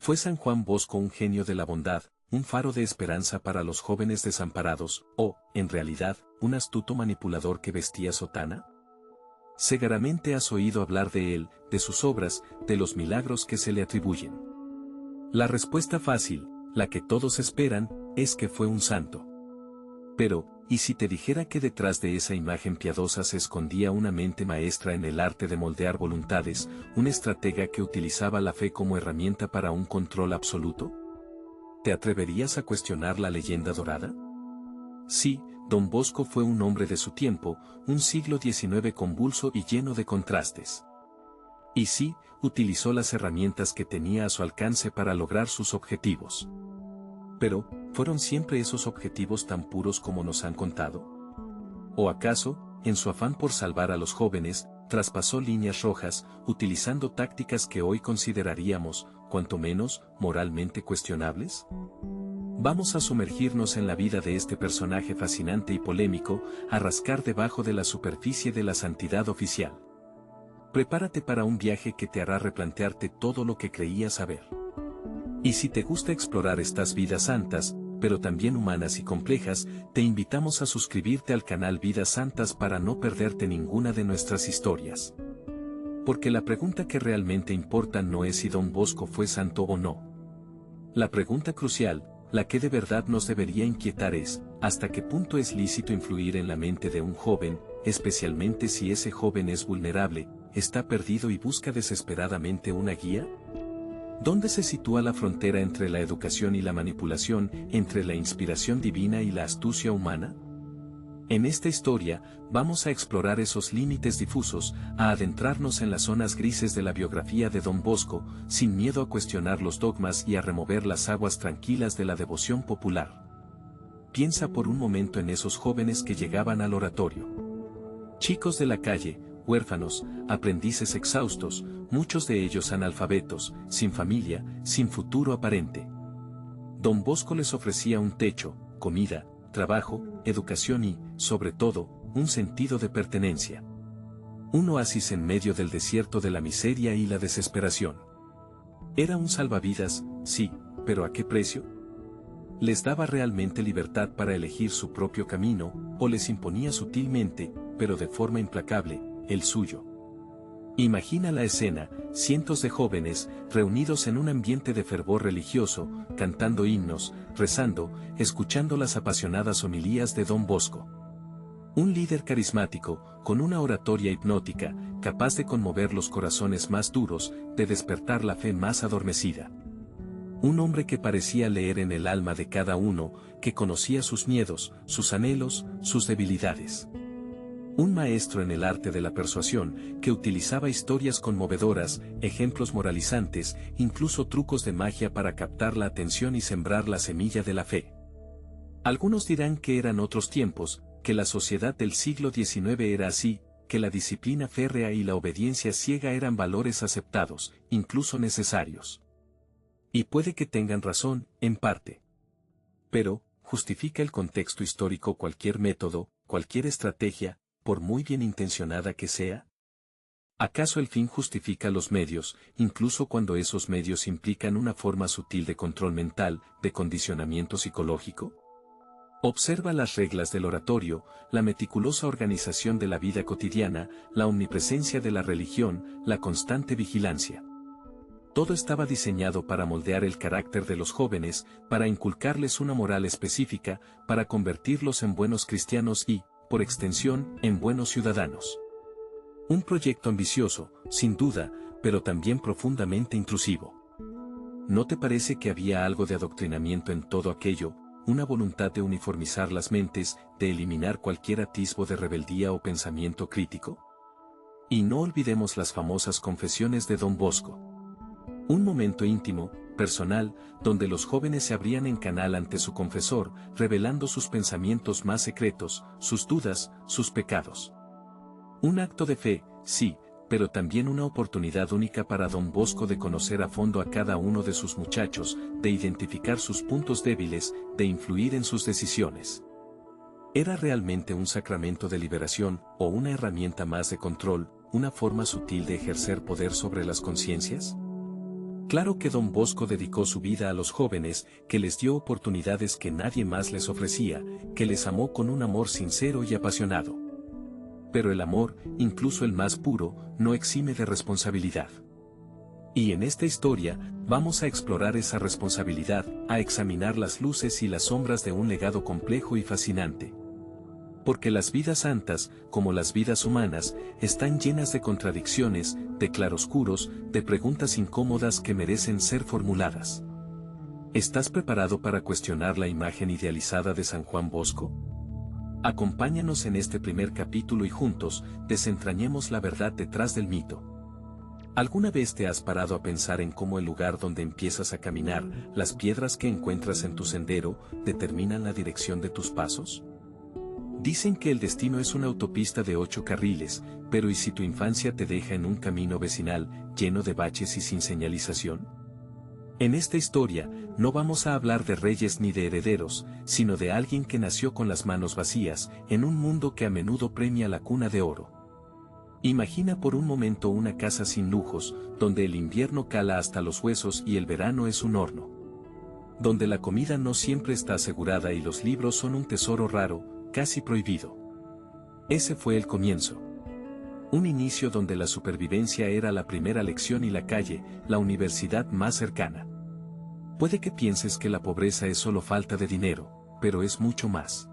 Fue San Juan Bosco un genio de la bondad, un faro de esperanza para los jóvenes desamparados, o, en realidad, un astuto manipulador que vestía sotana? Seguramente has oído hablar de él, de sus obras, de los milagros que se le atribuyen. La respuesta fácil, la que todos esperan, es que fue un santo. Pero, ¿y si te dijera que detrás de esa imagen piadosa se escondía una mente maestra en el arte de moldear voluntades, una estratega que utilizaba la fe como herramienta para un control absoluto? ¿Te atreverías a cuestionar la leyenda dorada? Sí, Don Bosco fue un hombre de su tiempo, un siglo XIX convulso y lleno de contrastes. Y sí, utilizó las herramientas que tenía a su alcance para lograr sus objetivos. Pero, ¿fueron siempre esos objetivos tan puros como nos han contado? ¿O acaso, en su afán por salvar a los jóvenes, traspasó líneas rojas, utilizando tácticas que hoy consideraríamos, cuanto menos, moralmente cuestionables? Vamos a sumergirnos en la vida de este personaje fascinante y polémico, a rascar debajo de la superficie de la santidad oficial. Prepárate para un viaje que te hará replantearte todo lo que creías saber. Y si te gusta explorar estas vidas santas, pero también humanas y complejas, te invitamos a suscribirte al canal Vidas Santas para no perderte ninguna de nuestras historias. Porque la pregunta que realmente importa no es si Don Bosco fue santo o no. La pregunta crucial, la que de verdad nos debería inquietar es, ¿hasta qué punto es lícito influir en la mente de un joven, especialmente si ese joven es vulnerable, está perdido y busca desesperadamente una guía? ¿Dónde se sitúa la frontera entre la educación y la manipulación, entre la inspiración divina y la astucia humana? En esta historia, vamos a explorar esos límites difusos, a adentrarnos en las zonas grises de la biografía de Don Bosco, sin miedo a cuestionar los dogmas y a remover las aguas tranquilas de la devoción popular. Piensa por un momento en esos jóvenes que llegaban al oratorio. Chicos de la calle, huérfanos, aprendices exhaustos, muchos de ellos analfabetos, sin familia, sin futuro aparente. Don Bosco les ofrecía un techo, comida, trabajo, educación y, sobre todo, un sentido de pertenencia. Un oasis en medio del desierto de la miseria y la desesperación. Era un salvavidas, sí, pero ¿a qué precio? ¿Les daba realmente libertad para elegir su propio camino, o les imponía sutilmente, pero de forma implacable, el suyo? Imagina la escena, cientos de jóvenes, reunidos en un ambiente de fervor religioso, cantando himnos, rezando, escuchando las apasionadas homilías de Don Bosco. Un líder carismático, con una oratoria hipnótica, capaz de conmover los corazones más duros, de despertar la fe más adormecida. Un hombre que parecía leer en el alma de cada uno, que conocía sus miedos, sus anhelos, sus debilidades. Un maestro en el arte de la persuasión, que utilizaba historias conmovedoras, ejemplos moralizantes, incluso trucos de magia para captar la atención y sembrar la semilla de la fe. Algunos dirán que eran otros tiempos, que la sociedad del siglo XIX era así, que la disciplina férrea y la obediencia ciega eran valores aceptados, incluso necesarios. Y puede que tengan razón, en parte. Pero, ¿justifica el contexto histórico cualquier método, cualquier estrategia, por muy bien intencionada que sea? ¿Acaso el fin justifica los medios, incluso cuando esos medios implican una forma sutil de control mental, de condicionamiento psicológico? Observa las reglas del oratorio, la meticulosa organización de la vida cotidiana, la omnipresencia de la religión, la constante vigilancia. Todo estaba diseñado para moldear el carácter de los jóvenes, para inculcarles una moral específica, para convertirlos en buenos cristianos y, por extensión, en buenos ciudadanos. Un proyecto ambicioso, sin duda, pero también profundamente intrusivo. ¿No te parece que había algo de adoctrinamiento en todo aquello, una voluntad de uniformizar las mentes, de eliminar cualquier atisbo de rebeldía o pensamiento crítico? Y no olvidemos las famosas confesiones de Don Bosco. Un momento íntimo, personal, donde los jóvenes se abrían en canal ante su confesor, revelando sus pensamientos más secretos, sus dudas, sus pecados. Un acto de fe, sí, pero también una oportunidad única para Don Bosco de conocer a fondo a cada uno de sus muchachos, de identificar sus puntos débiles, de influir en sus decisiones. ¿Era realmente un sacramento de liberación, o una herramienta más de control, una forma sutil de ejercer poder sobre las conciencias? Claro que Don Bosco dedicó su vida a los jóvenes, que les dio oportunidades que nadie más les ofrecía, que les amó con un amor sincero y apasionado. Pero el amor, incluso el más puro, no exime de responsabilidad. Y en esta historia, vamos a explorar esa responsabilidad, a examinar las luces y las sombras de un legado complejo y fascinante. Porque las vidas santas, como las vidas humanas, están llenas de contradicciones, de claroscuros, de preguntas incómodas que merecen ser formuladas. ¿Estás preparado para cuestionar la imagen idealizada de San Juan Bosco? Acompáñanos en este primer capítulo y juntos, desentrañemos la verdad detrás del mito. ¿Alguna vez te has parado a pensar en cómo el lugar donde empiezas a caminar, las piedras que encuentras en tu sendero, determinan la dirección de tus pasos? Dicen que el destino es una autopista de 8 carriles, pero ¿y si tu infancia te deja en un camino vecinal, lleno de baches y sin señalización? En esta historia, no vamos a hablar de reyes ni de herederos, sino de alguien que nació con las manos vacías, en un mundo que a menudo premia la cuna de oro. Imagina por un momento una casa sin lujos, donde el invierno cala hasta los huesos y el verano es un horno. Donde la comida no siempre está asegurada y los libros son un tesoro raro, casi prohibido. Ese fue el comienzo. Un inicio donde la supervivencia era la primera lección y la calle, la universidad más cercana. Puede que pienses que la pobreza es solo falta de dinero, pero es mucho más.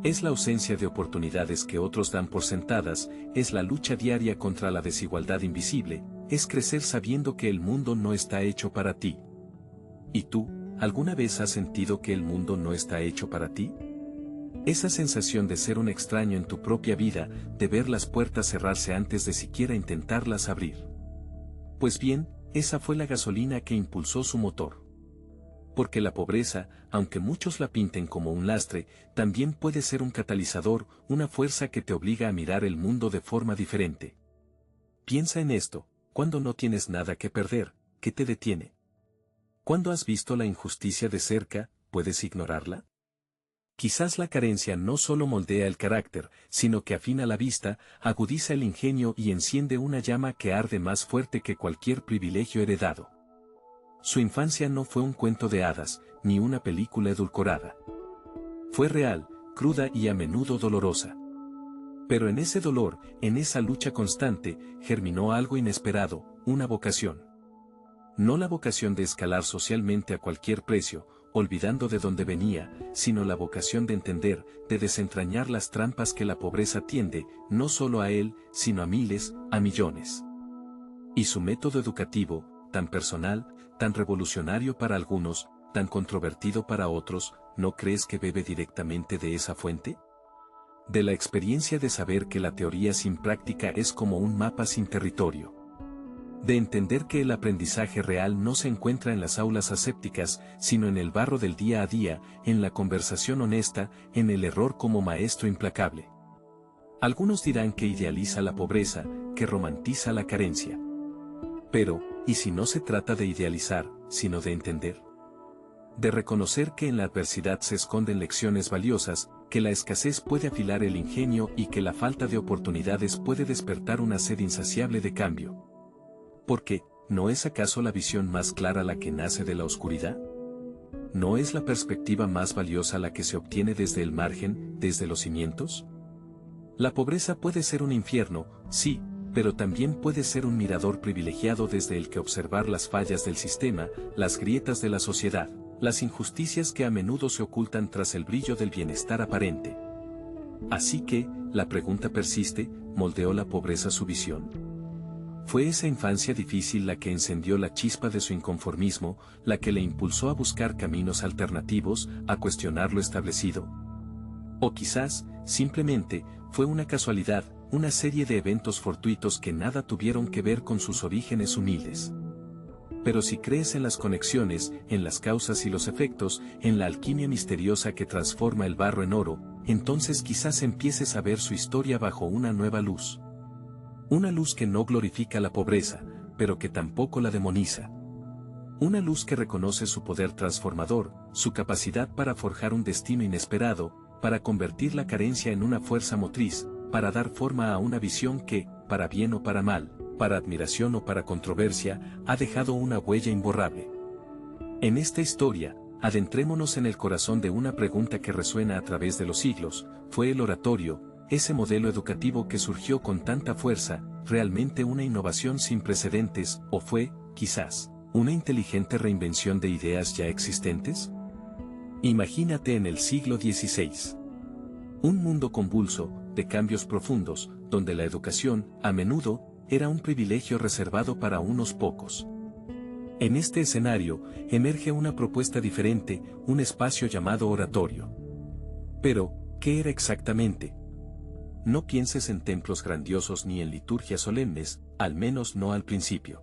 Es la ausencia de oportunidades que otros dan por sentadas, es la lucha diaria contra la desigualdad invisible, es crecer sabiendo que el mundo no está hecho para ti. ¿Y tú, alguna vez has sentido que el mundo no está hecho para ti? Esa sensación de ser un extraño en tu propia vida, de ver las puertas cerrarse antes de siquiera intentarlas abrir. Pues bien, esa fue la gasolina que impulsó su motor. Porque la pobreza, aunque muchos la pinten como un lastre, también puede ser un catalizador, una fuerza que te obliga a mirar el mundo de forma diferente. Piensa en esto, cuando no tienes nada que perder, ¿qué te detiene? ¿Cuándo has visto la injusticia de cerca, puedes ignorarla? Quizás la carencia no solo moldea el carácter, sino que afina la vista, agudiza el ingenio y enciende una llama que arde más fuerte que cualquier privilegio heredado. Su infancia no fue un cuento de hadas, ni una película edulcorada. Fue real, cruda y a menudo dolorosa. Pero en ese dolor, en esa lucha constante, germinó algo inesperado, una vocación. No la vocación de escalar socialmente a cualquier precio, olvidando de dónde venía, sino la vocación de entender, de desentrañar las trampas que la pobreza tiende, no solo a él, sino a miles, a millones. Y su método educativo, tan personal, tan revolucionario para algunos, tan controvertido para otros, ¿no crees que bebe directamente de esa fuente? De la experiencia de saber que la teoría sin práctica es como un mapa sin territorio. De entender que el aprendizaje real no se encuentra en las aulas asépticas, sino en el barro del día a día, en la conversación honesta, en el error como maestro implacable. Algunos dirán que idealiza la pobreza, que romantiza la carencia. Pero, ¿y si no se trata de idealizar, sino de entender? De reconocer que en la adversidad se esconden lecciones valiosas, que la escasez puede afilar el ingenio y que la falta de oportunidades puede despertar una sed insaciable de cambio. Porque, ¿no es acaso la visión más clara la que nace de la oscuridad? ¿No es la perspectiva más valiosa la que se obtiene desde el margen, desde los cimientos? La pobreza puede ser un infierno, sí, pero también puede ser un mirador privilegiado desde el que observar las fallas del sistema, las grietas de la sociedad, las injusticias que a menudo se ocultan tras el brillo del bienestar aparente. Así que, la pregunta persiste, ¿moldeó la pobreza su visión? ¿Fue esa infancia difícil la que encendió la chispa de su inconformismo, la que le impulsó a buscar caminos alternativos, a cuestionar lo establecido? O quizás, simplemente, fue una casualidad, una serie de eventos fortuitos que nada tuvieron que ver con sus orígenes humildes. Pero si crees en las conexiones, en las causas y los efectos, en la alquimia misteriosa que transforma el barro en oro, entonces quizás empieces a ver su historia bajo una nueva luz. Una luz que no glorifica la pobreza, pero que tampoco la demoniza. Una luz que reconoce su poder transformador, su capacidad para forjar un destino inesperado, para convertir la carencia en una fuerza motriz, para dar forma a una visión que, para bien o para mal, para admiración o para controversia, ha dejado una huella imborrable. En esta historia, adentrémonos en el corazón de una pregunta que resuena a través de los siglos: ¿fue el oratorio, ese modelo educativo que surgió con tanta fuerza, realmente una innovación sin precedentes, o fue, quizás, una inteligente reinvención de ideas ya existentes? Imagínate en el siglo XVI. Un mundo convulso, de cambios profundos, donde la educación, a menudo, era un privilegio reservado para unos pocos. En este escenario, emerge una propuesta diferente, un espacio llamado oratorio. Pero, ¿qué era exactamente? No pienses en templos grandiosos ni en liturgias solemnes, al menos no al principio.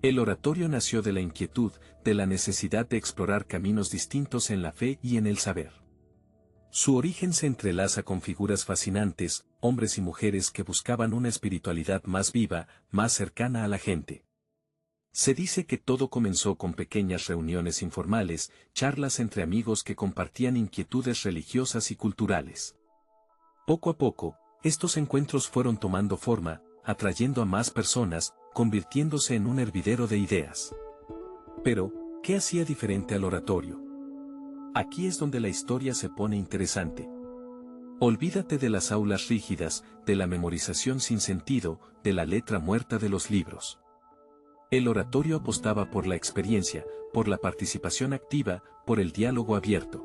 El oratorio nació de la inquietud, de la necesidad de explorar caminos distintos en la fe y en el saber. Su origen se entrelaza con figuras fascinantes, hombres y mujeres que buscaban una espiritualidad más viva, más cercana a la gente. Se dice que todo comenzó con pequeñas reuniones informales, charlas entre amigos que compartían inquietudes religiosas y culturales. Poco a poco, estos encuentros fueron tomando forma, atrayendo a más personas, convirtiéndose en un hervidero de ideas. Pero, ¿qué hacía diferente al oratorio? Aquí es donde la historia se pone interesante. Olvídate de las aulas rígidas, de la memorización sin sentido, de la letra muerta de los libros. El oratorio apostaba por la experiencia, por la participación activa, por el diálogo abierto.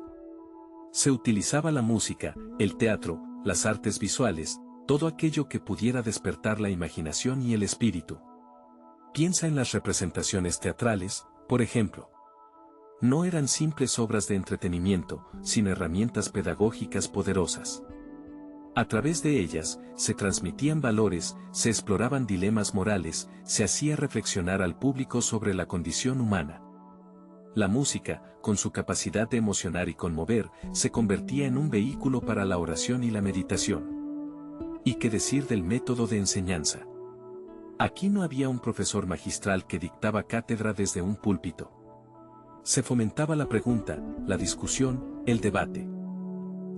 Se utilizaba la música, el teatro, las artes visuales, todo aquello que pudiera despertar la imaginación y el espíritu. Piensa en las representaciones teatrales, por ejemplo. No eran simples obras de entretenimiento, sino herramientas pedagógicas poderosas. A través de ellas, se transmitían valores, se exploraban dilemas morales, se hacía reflexionar al público sobre la condición humana. La música, con su capacidad de emocionar y conmover, se convertía en un vehículo para la oración y la meditación. ¿Y qué decir del método de enseñanza? Aquí no había un profesor magistral que dictaba cátedra desde un púlpito. Se fomentaba la pregunta, la discusión, el debate.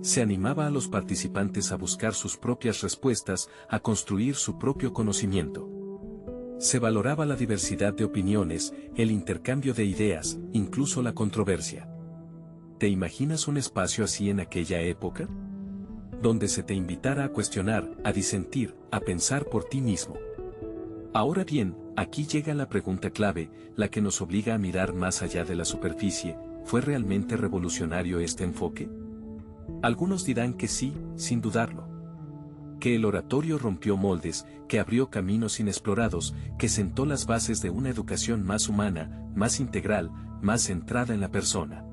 Se animaba a los participantes a buscar sus propias respuestas, a construir su propio conocimiento. Se valoraba la diversidad de opiniones, el intercambio de ideas, incluso la controversia. ¿Te imaginas un espacio así en aquella época? Donde se te invitara a cuestionar, a disentir, a pensar por ti mismo. Ahora bien, aquí llega la pregunta clave, la que nos obliga a mirar más allá de la superficie: ¿fue realmente revolucionario este enfoque? Algunos dirán que sí, sin dudarlo. Que el oratorio rompió moldes, que abrió caminos inexplorados, que sentó las bases de una educación más humana, más integral, más centrada en la persona.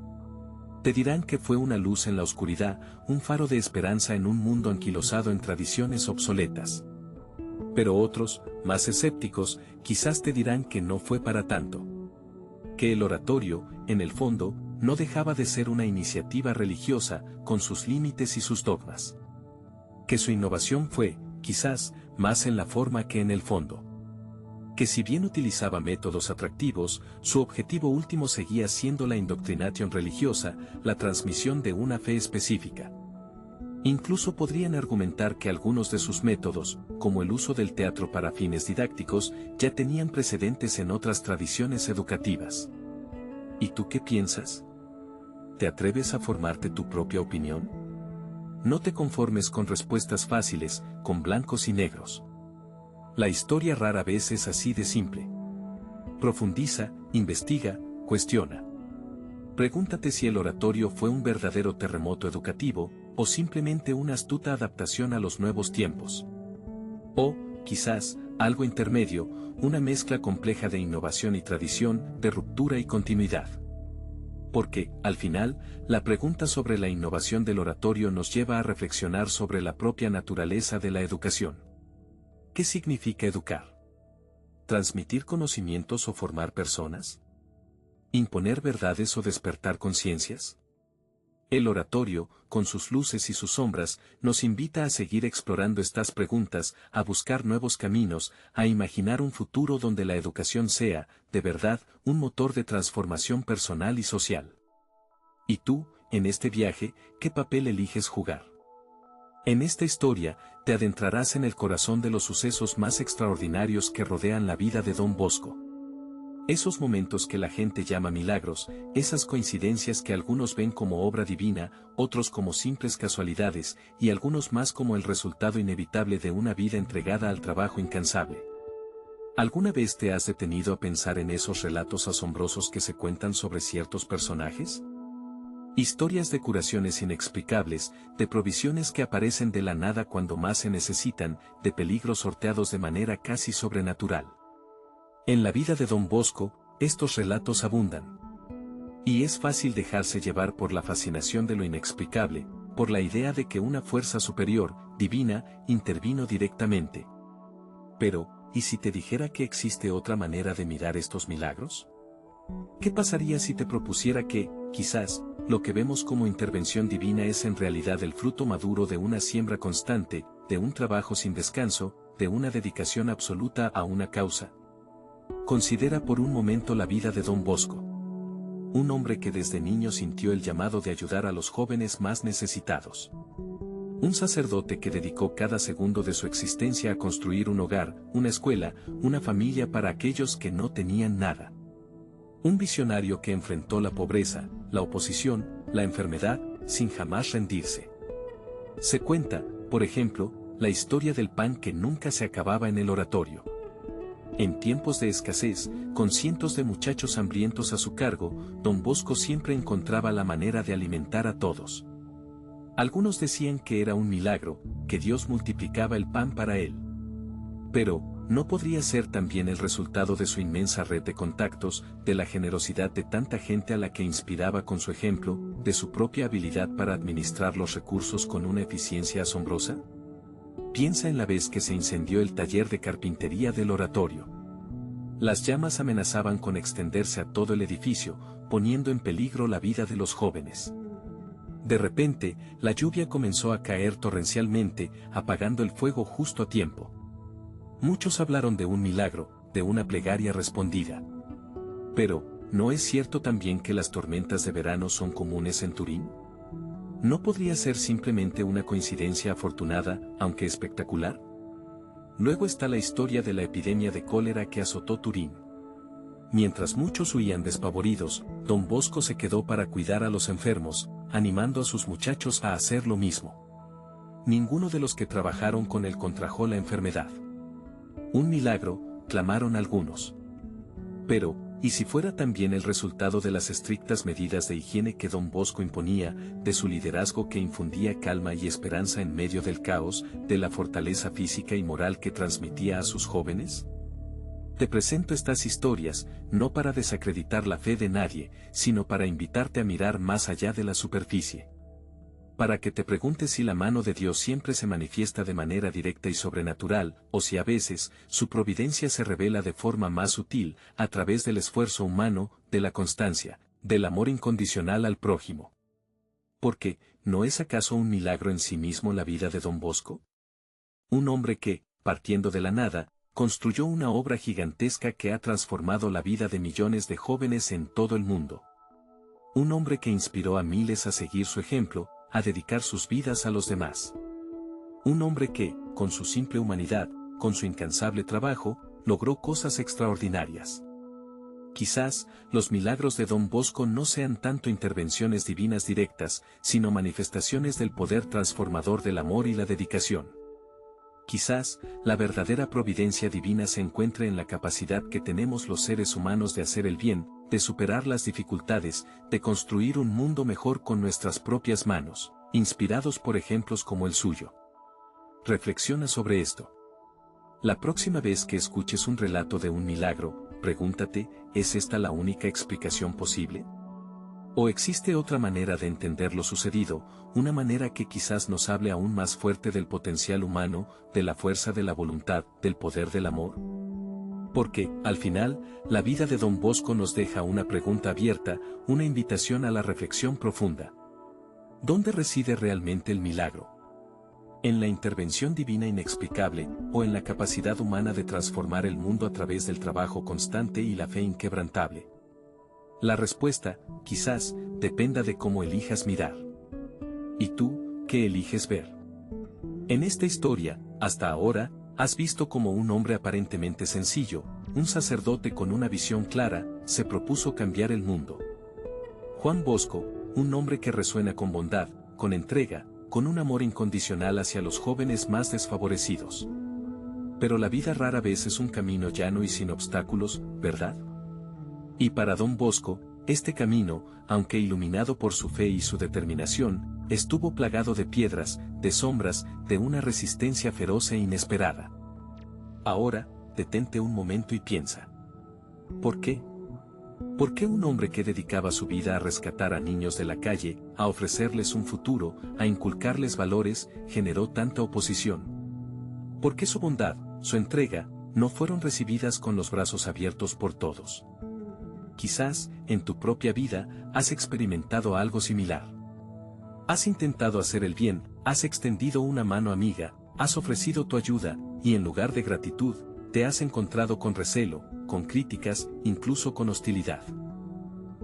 Te dirán que fue una luz en la oscuridad, un faro de esperanza en un mundo anquilosado en tradiciones obsoletas. Pero otros, más escépticos, quizás te dirán que no fue para tanto. Que el oratorio, en el fondo, no dejaba de ser una iniciativa religiosa, con sus límites y sus dogmas. Que su innovación fue, quizás, más en la forma que en el fondo. Que si bien utilizaba métodos atractivos, su objetivo último seguía siendo la indoctrinación religiosa, la transmisión de una fe específica. Incluso podrían argumentar que algunos de sus métodos, como el uso del teatro para fines didácticos, ya tenían precedentes en otras tradiciones educativas. ¿Y tú qué piensas? ¿Te atreves a formarte tu propia opinión? No te conformes con respuestas fáciles, con blancos y negros. La historia rara vez es así de simple. Profundiza, investiga, cuestiona. Pregúntate si el oratorio fue un verdadero terremoto educativo, o simplemente una astuta adaptación a los nuevos tiempos. O, quizás, algo intermedio, una mezcla compleja de innovación y tradición, de ruptura y continuidad. Porque, al final, la pregunta sobre la innovación del oratorio nos lleva a reflexionar sobre la propia naturaleza de la educación. ¿Qué significa educar? ¿Transmitir conocimientos o formar personas? ¿Imponer verdades o despertar conciencias? El oratorio, con sus luces y sus sombras, nos invita a seguir explorando estas preguntas, a buscar nuevos caminos, a imaginar un futuro donde la educación sea, de verdad, un motor de transformación personal y social. ¿Y tú, en este viaje, qué papel eliges jugar? En esta historia, te adentrarás en el corazón de los sucesos más extraordinarios que rodean la vida de Don Bosco. Esos momentos que la gente llama milagros, esas coincidencias que algunos ven como obra divina, otros como simples casualidades, y algunos más como el resultado inevitable de una vida entregada al trabajo incansable. ¿Alguna vez te has detenido a pensar en esos relatos asombrosos que se cuentan sobre ciertos personajes? Historias de curaciones inexplicables, de provisiones que aparecen de la nada cuando más se necesitan, de peligros sorteados de manera casi sobrenatural. En la vida de Don Bosco, estos relatos abundan. Y es fácil dejarse llevar por la fascinación de lo inexplicable, por la idea de que una fuerza superior, divina, intervino directamente. Pero, ¿y si te dijera que existe otra manera de mirar estos milagros? ¿Qué pasaría si te propusiera que, quizás, lo que vemos como intervención divina es en realidad el fruto maduro de una siembra constante, de un trabajo sin descanso, de una dedicación absoluta a una causa? Considera por un momento la vida de Don Bosco. Un hombre que desde niño sintió el llamado de ayudar a los jóvenes más necesitados. Un sacerdote que dedicó cada segundo de su existencia a construir un hogar, una escuela, una familia para aquellos que no tenían nada. Un visionario que enfrentó la pobreza, la oposición, la enfermedad, sin jamás rendirse. Se cuenta, por ejemplo, la historia del pan que nunca se acababa en el oratorio. En tiempos de escasez, con cientos de muchachos hambrientos a su cargo, Don Bosco siempre encontraba la manera de alimentar a todos. Algunos decían que era un milagro, que Dios multiplicaba el pan para él. Pero, ¿no podría ser también el resultado de su inmensa red de contactos, de la generosidad de tanta gente a la que inspiraba con su ejemplo, de su propia habilidad para administrar los recursos con una eficiencia asombrosa? Piensa en la vez que se incendió el taller de carpintería del oratorio. Las llamas amenazaban con extenderse a todo el edificio, poniendo en peligro la vida de los jóvenes. De repente, la lluvia comenzó a caer torrencialmente, apagando el fuego justo a tiempo. Muchos hablaron de un milagro, de una plegaria respondida. Pero, ¿no es cierto también que las tormentas de verano son comunes en Turín? ¿No podría ser simplemente una coincidencia afortunada, aunque espectacular? Luego está la historia de la epidemia de cólera que azotó Turín. Mientras muchos huían despavoridos, Don Bosco se quedó para cuidar a los enfermos, animando a sus muchachos a hacer lo mismo. Ninguno de los que trabajaron con él contrajo la enfermedad. Un milagro, clamaron algunos. Pero, ¿y si fuera también el resultado de las estrictas medidas de higiene que Don Bosco imponía, de su liderazgo que infundía calma y esperanza en medio del caos, de la fortaleza física y moral que transmitía a sus jóvenes? Te presento estas historias, no para desacreditar la fe de nadie, sino para invitarte a mirar más allá de la superficie. Para que te preguntes si la mano de Dios siempre se manifiesta de manera directa y sobrenatural, o si a veces, su providencia se revela de forma más sutil, a través del esfuerzo humano, de la constancia, del amor incondicional al prójimo. Porque, ¿no es acaso un milagro en sí mismo la vida de Don Bosco? Un hombre que, partiendo de la nada, construyó una obra gigantesca que ha transformado la vida de millones de jóvenes en todo el mundo. Un hombre que inspiró a miles a seguir su ejemplo, a dedicar sus vidas a los demás. Un hombre que, con su simple humanidad, con su incansable trabajo, logró cosas extraordinarias. Quizás, los milagros de Don Bosco no sean tanto intervenciones divinas directas, sino manifestaciones del poder transformador del amor y la dedicación. Quizás, la verdadera providencia divina se encuentre en la capacidad que tenemos los seres humanos de hacer el bien, de superar las dificultades, de construir un mundo mejor con nuestras propias manos, inspirados por ejemplos como el suyo. Reflexiona sobre esto. La próxima vez que escuches un relato de un milagro, pregúntate, ¿es esta la única explicación posible? ¿O existe otra manera de entender lo sucedido, una manera que quizás nos hable aún más fuerte del potencial humano, de la fuerza de la voluntad, del poder del amor? Porque, al final, la vida de Don Bosco nos deja una pregunta abierta, una invitación a la reflexión profunda. ¿Dónde reside realmente el milagro? ¿En la intervención divina inexplicable, o en la capacidad humana de transformar el mundo a través del trabajo constante y la fe inquebrantable? La respuesta, quizás, dependa de cómo elijas mirar. ¿Y tú, qué eliges ver? En esta historia, hasta ahora, has visto como un hombre aparentemente sencillo, un sacerdote con una visión clara, se propuso cambiar el mundo. Juan Bosco, un hombre que resuena con bondad, con entrega, con un amor incondicional hacia los jóvenes más desfavorecidos. Pero la vida rara vez es un camino llano y sin obstáculos, ¿verdad? Y para Don Bosco, este camino, aunque iluminado por su fe y su determinación, estuvo plagado de piedras, de sombras, de una resistencia feroz e inesperada. Ahora, detente un momento y piensa. ¿Por qué? ¿Por qué un hombre que dedicaba su vida a rescatar a niños de la calle, a ofrecerles un futuro, a inculcarles valores, generó tanta oposición? ¿Por qué su bondad, su entrega, no fueron recibidas con los brazos abiertos por todos? Quizás, en tu propia vida, has experimentado algo similar. Has intentado hacer el bien, has extendido una mano amiga, has ofrecido tu ayuda, y en lugar de gratitud, te has encontrado con recelo, con críticas, incluso con hostilidad.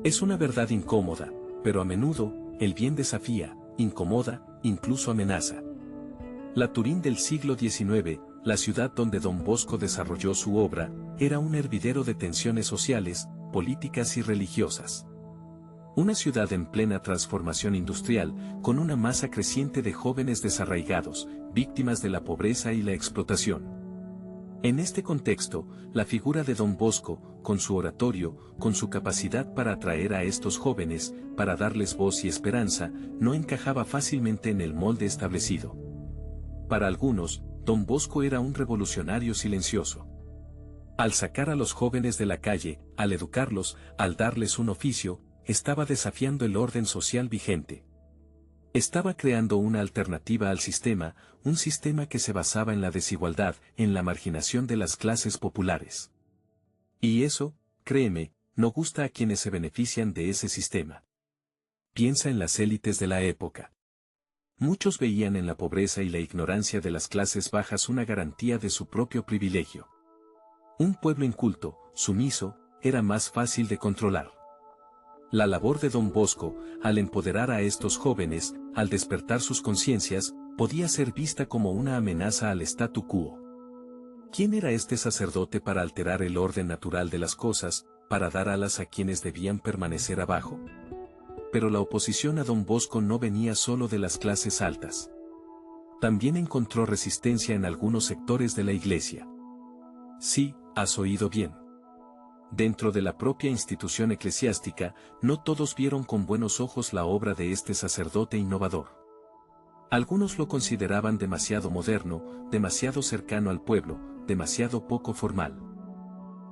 Es una verdad incómoda, pero a menudo, el bien desafía, incomoda, incluso amenaza. La Turín del siglo XIX, la ciudad donde Don Bosco desarrolló su obra, era un hervidero de tensiones sociales, políticas y religiosas. Una ciudad en plena transformación industrial, con una masa creciente de jóvenes desarraigados, víctimas de la pobreza y la explotación. En este contexto, la figura de Don Bosco, con su oratorio, con su capacidad para atraer a estos jóvenes, para darles voz y esperanza, no encajaba fácilmente en el molde establecido. Para algunos, Don Bosco era un revolucionario silencioso. Al sacar a los jóvenes de la calle, al educarlos, al darles un oficio, estaba desafiando el orden social vigente. Estaba creando una alternativa al sistema, un sistema que se basaba en la desigualdad, en la marginación de las clases populares. Y eso, créeme, no gusta a quienes se benefician de ese sistema. Piensa en las élites de la época. Muchos veían en la pobreza y la ignorancia de las clases bajas una garantía de su propio privilegio. Un pueblo inculto, sumiso, era más fácil de controlar. La labor de Don Bosco, al empoderar a estos jóvenes, al despertar sus conciencias, podía ser vista como una amenaza al statu quo. ¿Quién era este sacerdote para alterar el orden natural de las cosas, para dar alas a quienes debían permanecer abajo? Pero la oposición a Don Bosco no venía solo de las clases altas. También encontró resistencia en algunos sectores de la iglesia. Sí, has oído bien. Dentro de la propia institución eclesiástica, no todos vieron con buenos ojos la obra de este sacerdote innovador. Algunos lo consideraban demasiado moderno, demasiado cercano al pueblo, demasiado poco formal.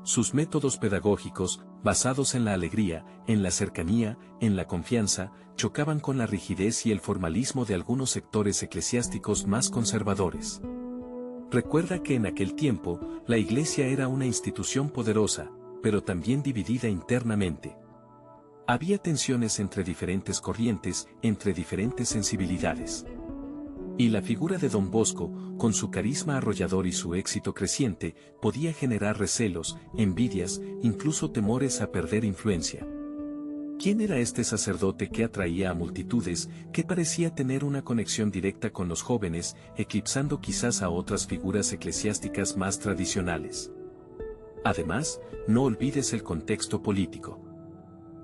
Sus métodos pedagógicos, basados en la alegría, en la cercanía, en la confianza, chocaban con la rigidez y el formalismo de algunos sectores eclesiásticos más conservadores. Recuerda que en aquel tiempo, la Iglesia era una institución poderosa, pero también dividida internamente. Había tensiones entre diferentes corrientes, entre diferentes sensibilidades. Y la figura de Don Bosco, con su carisma arrollador y su éxito creciente, podía generar recelos, envidias, incluso temores a perder influencia. ¿Quién era este sacerdote que atraía a multitudes, que parecía tener una conexión directa con los jóvenes, eclipsando quizás a otras figuras eclesiásticas más tradicionales? Además, no olvides el contexto político.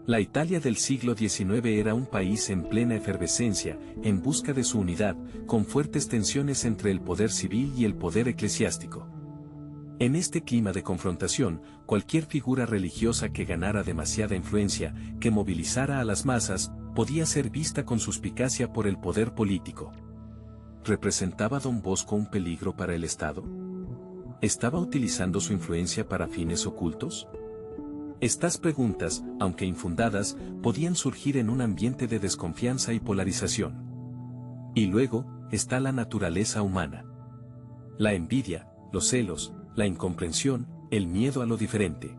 La Italia del siglo XIX era un país en plena efervescencia, en busca de su unidad, con fuertes tensiones entre el poder civil y el poder eclesiástico. En este clima de confrontación, cualquier figura religiosa que ganara demasiada influencia, que movilizara a las masas, podía ser vista con suspicacia por el poder político. ¿Representaba Don Bosco un peligro para el Estado? ¿Estaba utilizando su influencia para fines ocultos? Estas preguntas, aunque infundadas, podían surgir en un ambiente de desconfianza y polarización. Y luego, está la naturaleza humana. La envidia, los celos, la incomprensión, el miedo a lo diferente.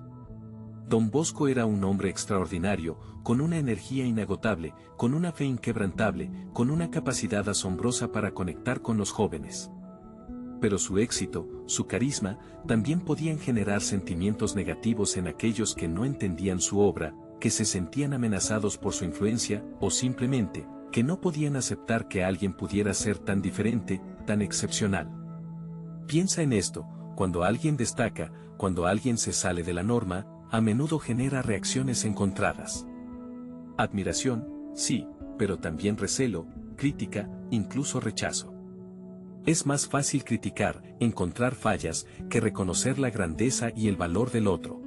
Don Bosco era un hombre extraordinario, con una energía inagotable, con una fe inquebrantable, con una capacidad asombrosa para conectar con los jóvenes. Pero su éxito, su carisma, también podían generar sentimientos negativos en aquellos que no entendían su obra, que se sentían amenazados por su influencia, o simplemente, que no podían aceptar que alguien pudiera ser tan diferente, tan excepcional. Piensa en esto, cuando alguien destaca, cuando alguien se sale de la norma, a menudo genera reacciones encontradas. Admiración, sí, pero también recelo, crítica, incluso rechazo. Es más fácil criticar, encontrar fallas, que reconocer la grandeza y el valor del otro.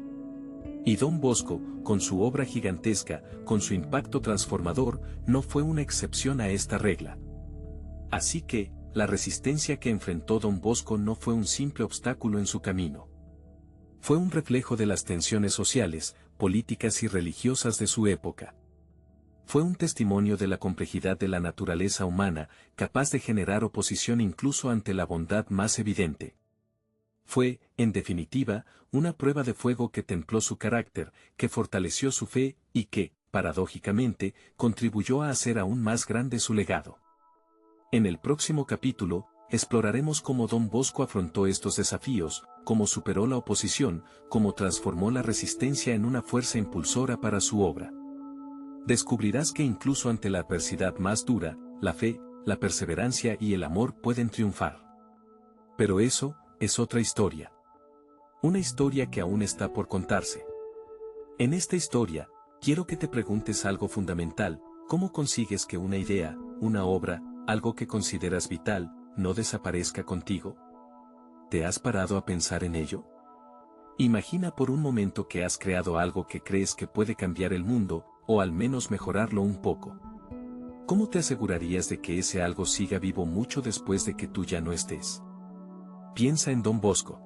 Y Don Bosco, con su obra gigantesca, con su impacto transformador, no fue una excepción a esta regla. Así que, la resistencia que enfrentó Don Bosco no fue un simple obstáculo en su camino. Fue un reflejo de las tensiones sociales, políticas y religiosas de su época. Fue un testimonio de la complejidad de la naturaleza humana, capaz de generar oposición incluso ante la bondad más evidente. Fue, en definitiva, una prueba de fuego que templó su carácter, que fortaleció su fe, y que, paradójicamente, contribuyó a hacer aún más grande su legado. En el próximo capítulo, exploraremos cómo Don Bosco afrontó estos desafíos, cómo superó la oposición, cómo transformó la resistencia en una fuerza impulsora para su obra. Descubrirás que incluso ante la adversidad más dura, la fe, la perseverancia y el amor pueden triunfar. Pero eso, es otra historia. Una historia que aún está por contarse. En esta historia, quiero que te preguntes algo fundamental: ¿cómo consigues que una idea, una obra, algo que consideras vital, no desaparezca contigo? ¿Te has parado a pensar en ello? Imagina por un momento que has creado algo que crees que puede cambiar el mundo, o al menos mejorarlo un poco. ¿Cómo te asegurarías de que ese algo siga vivo mucho después de que tú ya no estés? Piensa en Don Bosco.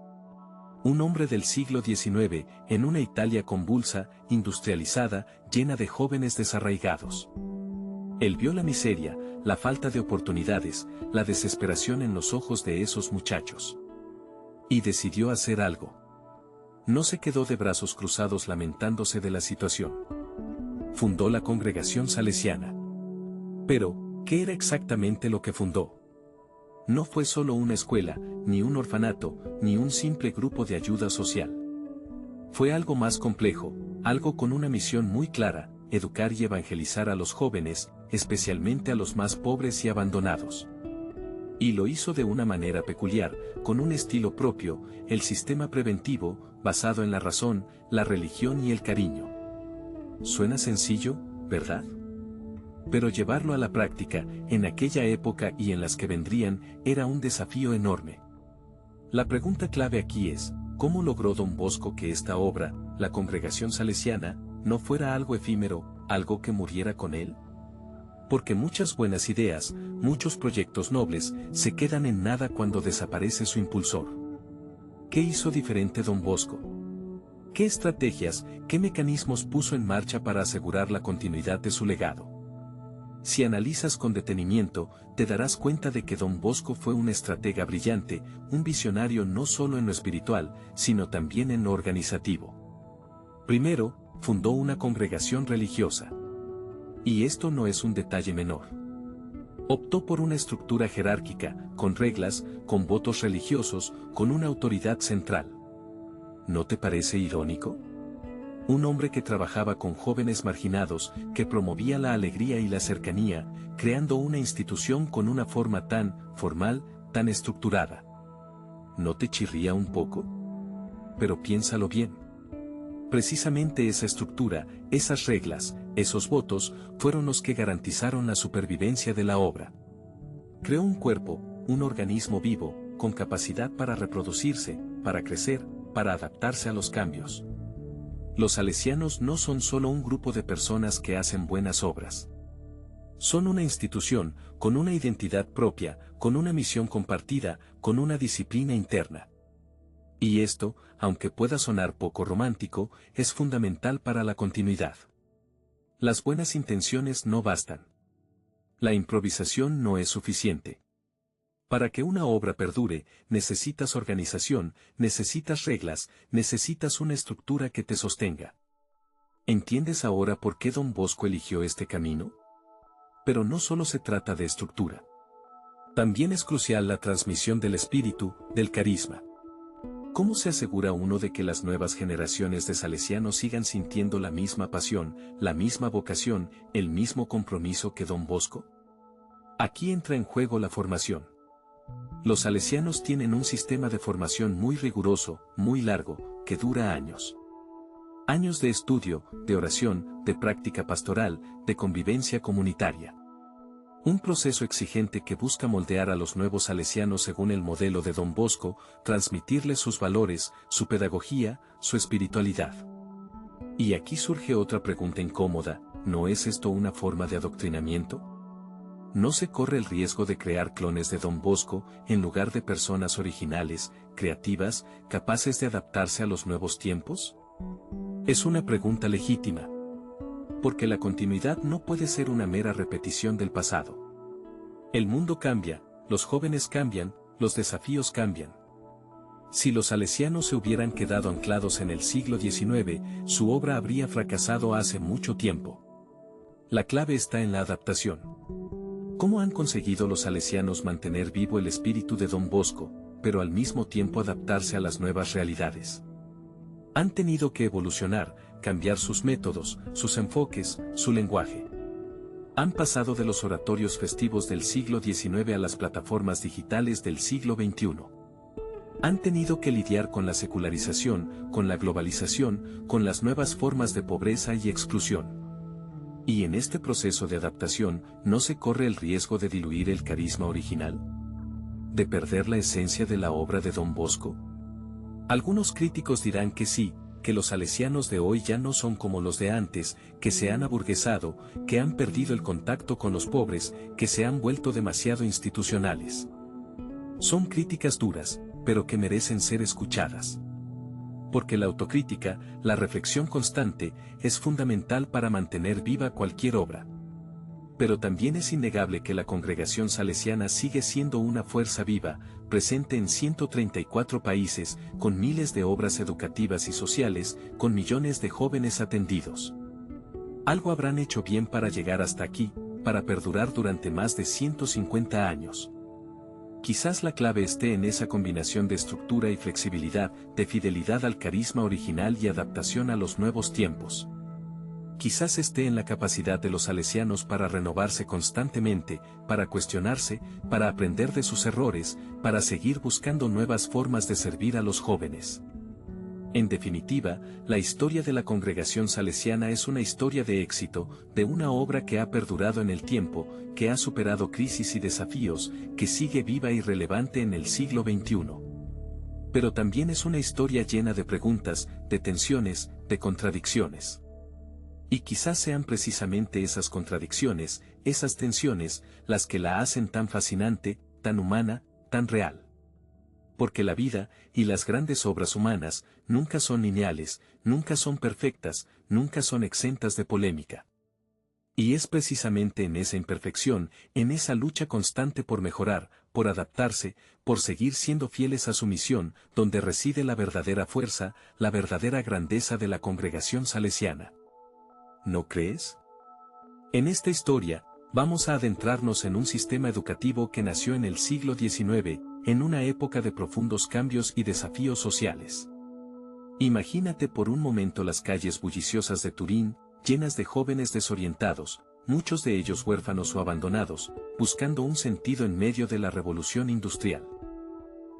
Un hombre del siglo XIX, en una Italia convulsa, industrializada, llena de jóvenes desarraigados. Él vio la miseria, la falta de oportunidades, la desesperación en los ojos de esos muchachos. Y decidió hacer algo. No se quedó de brazos cruzados lamentándose de la situación. Fundó la Congregación Salesiana. Pero, ¿qué era exactamente lo que fundó? No fue solo una escuela, ni un orfanato, ni un simple grupo de ayuda social. Fue algo más complejo, algo con una misión muy clara: educar y evangelizar a los jóvenes, especialmente a los más pobres y abandonados. Y lo hizo de una manera peculiar, con un estilo propio: el sistema preventivo, basado en la razón, la religión y el cariño. Suena sencillo, ¿verdad? Pero llevarlo a la práctica, en aquella época y en las que vendrían, era un desafío enorme. La pregunta clave aquí es: ¿cómo logró Don Bosco que esta obra, la Congregación Salesiana, no fuera algo efímero, algo que muriera con él? Porque muchas buenas ideas, muchos proyectos nobles, se quedan en nada cuando desaparece su impulsor. ¿Qué hizo diferente Don Bosco? ¿Qué estrategias, qué mecanismos puso en marcha para asegurar la continuidad de su legado? Si analizas con detenimiento, te darás cuenta de que Don Bosco fue un estratega brillante, un visionario no solo en lo espiritual, sino también en lo organizativo. Primero, fundó una congregación religiosa. Y esto no es un detalle menor. Optó por una estructura jerárquica, con reglas, con votos religiosos, con una autoridad central. ¿No te parece irónico? Un hombre que trabajaba con jóvenes marginados, que promovía la alegría y la cercanía, creando una institución con una forma tan formal, tan estructurada. ¿No te chirría un poco? Pero piénsalo bien. Precisamente esa estructura, esas reglas, esos votos, fueron los que garantizaron la supervivencia de la obra. Creó un cuerpo, un organismo vivo, con capacidad para reproducirse, para crecer, para adaptarse a los cambios. Los salesianos no son solo un grupo de personas que hacen buenas obras. Son una institución, con una identidad propia, con una misión compartida, con una disciplina interna. Y esto, aunque pueda sonar poco romántico, es fundamental para la continuidad. Las buenas intenciones no bastan. La improvisación no es suficiente. Para que una obra perdure, necesitas organización, necesitas reglas, necesitas una estructura que te sostenga. ¿Entiendes ahora por qué Don Bosco eligió este camino? Pero no solo se trata de estructura. También es crucial la transmisión del espíritu, del carisma. ¿Cómo se asegura uno de que las nuevas generaciones de salesianos sigan sintiendo la misma pasión, la misma vocación, el mismo compromiso que Don Bosco? Aquí entra en juego la formación. Los salesianos tienen un sistema de formación muy riguroso, muy largo, que dura años. Años de estudio, de oración, de práctica pastoral, de convivencia comunitaria. Un proceso exigente que busca moldear a los nuevos salesianos según el modelo de Don Bosco, transmitirles sus valores, su pedagogía, su espiritualidad. Y aquí surge otra pregunta incómoda, ¿no es esto una forma de adoctrinamiento? ¿No se corre el riesgo de crear clones de Don Bosco, en lugar de personas originales, creativas, capaces de adaptarse a los nuevos tiempos? Es una pregunta legítima. Porque la continuidad no puede ser una mera repetición del pasado. El mundo cambia, los jóvenes cambian, los desafíos cambian. Si los salesianos se hubieran quedado anclados en el siglo XIX, su obra habría fracasado hace mucho tiempo. La clave está en la adaptación. ¿Cómo han conseguido los salesianos mantener vivo el espíritu de Don Bosco, pero al mismo tiempo adaptarse a las nuevas realidades? Han tenido que evolucionar, cambiar sus métodos, sus enfoques, su lenguaje. Han pasado de los oratorios festivos del siglo XIX a las plataformas digitales del siglo XXI. Han tenido que lidiar con la secularización, con la globalización, con las nuevas formas de pobreza y exclusión. Y en este proceso de adaptación, ¿no se corre el riesgo de diluir el carisma original? ¿De perder la esencia de la obra de Don Bosco? Algunos críticos dirán que sí, que los salesianos de hoy ya no son como los de antes, que se han aburguesado, que han perdido el contacto con los pobres, que se han vuelto demasiado institucionales. Son críticas duras, pero que merecen ser escuchadas. Porque la autocrítica, la reflexión constante, es fundamental para mantener viva cualquier obra. Pero también es innegable que la congregación salesiana sigue siendo una fuerza viva, presente en 134 países, con miles de obras educativas y sociales, con millones de jóvenes atendidos. Algo habrán hecho bien para llegar hasta aquí, para perdurar durante más de 150 años. Quizás la clave esté en esa combinación de estructura y flexibilidad, de fidelidad al carisma original y adaptación a los nuevos tiempos. Quizás esté en la capacidad de los salesianos para renovarse constantemente, para cuestionarse, para aprender de sus errores, para seguir buscando nuevas formas de servir a los jóvenes. En definitiva, la historia de la congregación salesiana es una historia de éxito, de una obra que ha perdurado en el tiempo, que ha superado crisis y desafíos, que sigue viva y relevante en el siglo XXI. Pero también es una historia llena de preguntas, de tensiones, de contradicciones. Y quizás sean precisamente esas contradicciones, esas tensiones, las que la hacen tan fascinante, tan humana, tan real. Porque la vida, y las grandes obras humanas, nunca son lineales, nunca son perfectas, nunca son exentas de polémica. Y es precisamente en esa imperfección, en esa lucha constante por mejorar, por adaptarse, por seguir siendo fieles a su misión, donde reside la verdadera fuerza, la verdadera grandeza de la congregación salesiana. ¿No crees? En esta historia, vamos a adentrarnos en un sistema educativo que nació en el siglo XIX, en una época de profundos cambios y desafíos sociales. Imagínate por un momento las calles bulliciosas de Turín, llenas de jóvenes desorientados, muchos de ellos huérfanos o abandonados, buscando un sentido en medio de la revolución industrial.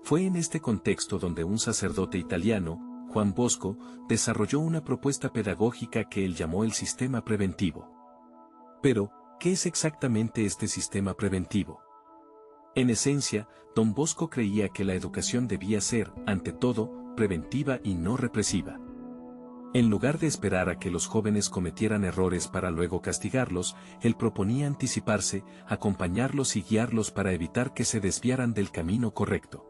Fue en este contexto donde un sacerdote italiano, Juan Bosco, desarrolló una propuesta pedagógica que él llamó el sistema preventivo. Pero, ¿qué es exactamente este sistema preventivo? En esencia, Don Bosco creía que la educación debía ser, ante todo, preventiva y no represiva. En lugar de esperar a que los jóvenes cometieran errores para luego castigarlos, él proponía anticiparse, acompañarlos y guiarlos para evitar que se desviaran del camino correcto.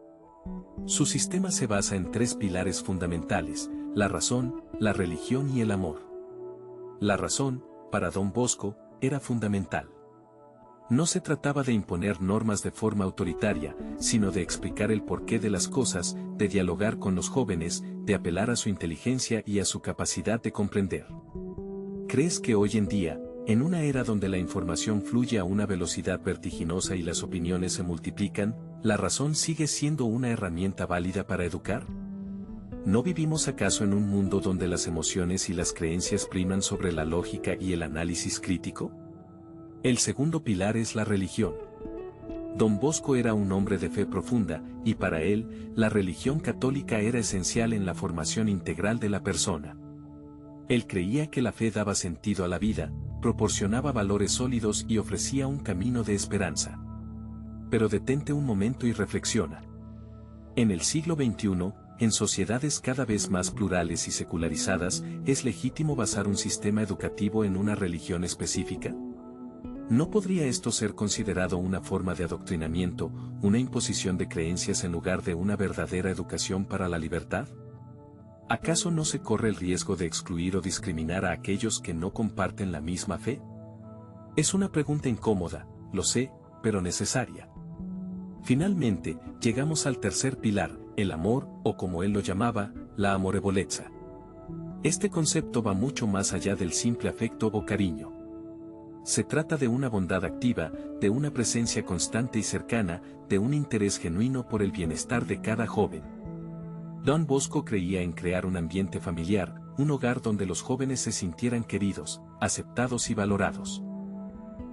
Su sistema se basa en tres pilares fundamentales: la razón, la religión y el amor. La razón, para Don Bosco, era fundamental. No se trataba de imponer normas de forma autoritaria, sino de explicar el porqué de las cosas, de dialogar con los jóvenes, de apelar a su inteligencia y a su capacidad de comprender. ¿Crees que hoy en día, en una era donde la información fluye a una velocidad vertiginosa y las opiniones se multiplican, la razón sigue siendo una herramienta válida para educar? ¿No vivimos acaso en un mundo donde las emociones y las creencias priman sobre la lógica y el análisis crítico? El segundo pilar es la religión. Don Bosco era un hombre de fe profunda, y para él, la religión católica era esencial en la formación integral de la persona. Él creía que la fe daba sentido a la vida, proporcionaba valores sólidos y ofrecía un camino de esperanza. Pero detente un momento y reflexiona. En el siglo XXI, en sociedades cada vez más plurales y secularizadas, ¿es legítimo basar un sistema educativo en una religión específica? ¿No podría esto ser considerado una forma de adoctrinamiento, una imposición de creencias en lugar de una verdadera educación para la libertad? ¿Acaso no se corre el riesgo de excluir o discriminar a aquellos que no comparten la misma fe? Es una pregunta incómoda, lo sé, pero necesaria. Finalmente, llegamos al tercer pilar, el amor, o como él lo llamaba, la amorevolezza. Este concepto va mucho más allá del simple afecto o cariño. Se trata de una bondad activa, de una presencia constante y cercana, de un interés genuino por el bienestar de cada joven. Don Bosco creía en crear un ambiente familiar, un hogar donde los jóvenes se sintieran queridos, aceptados y valorados.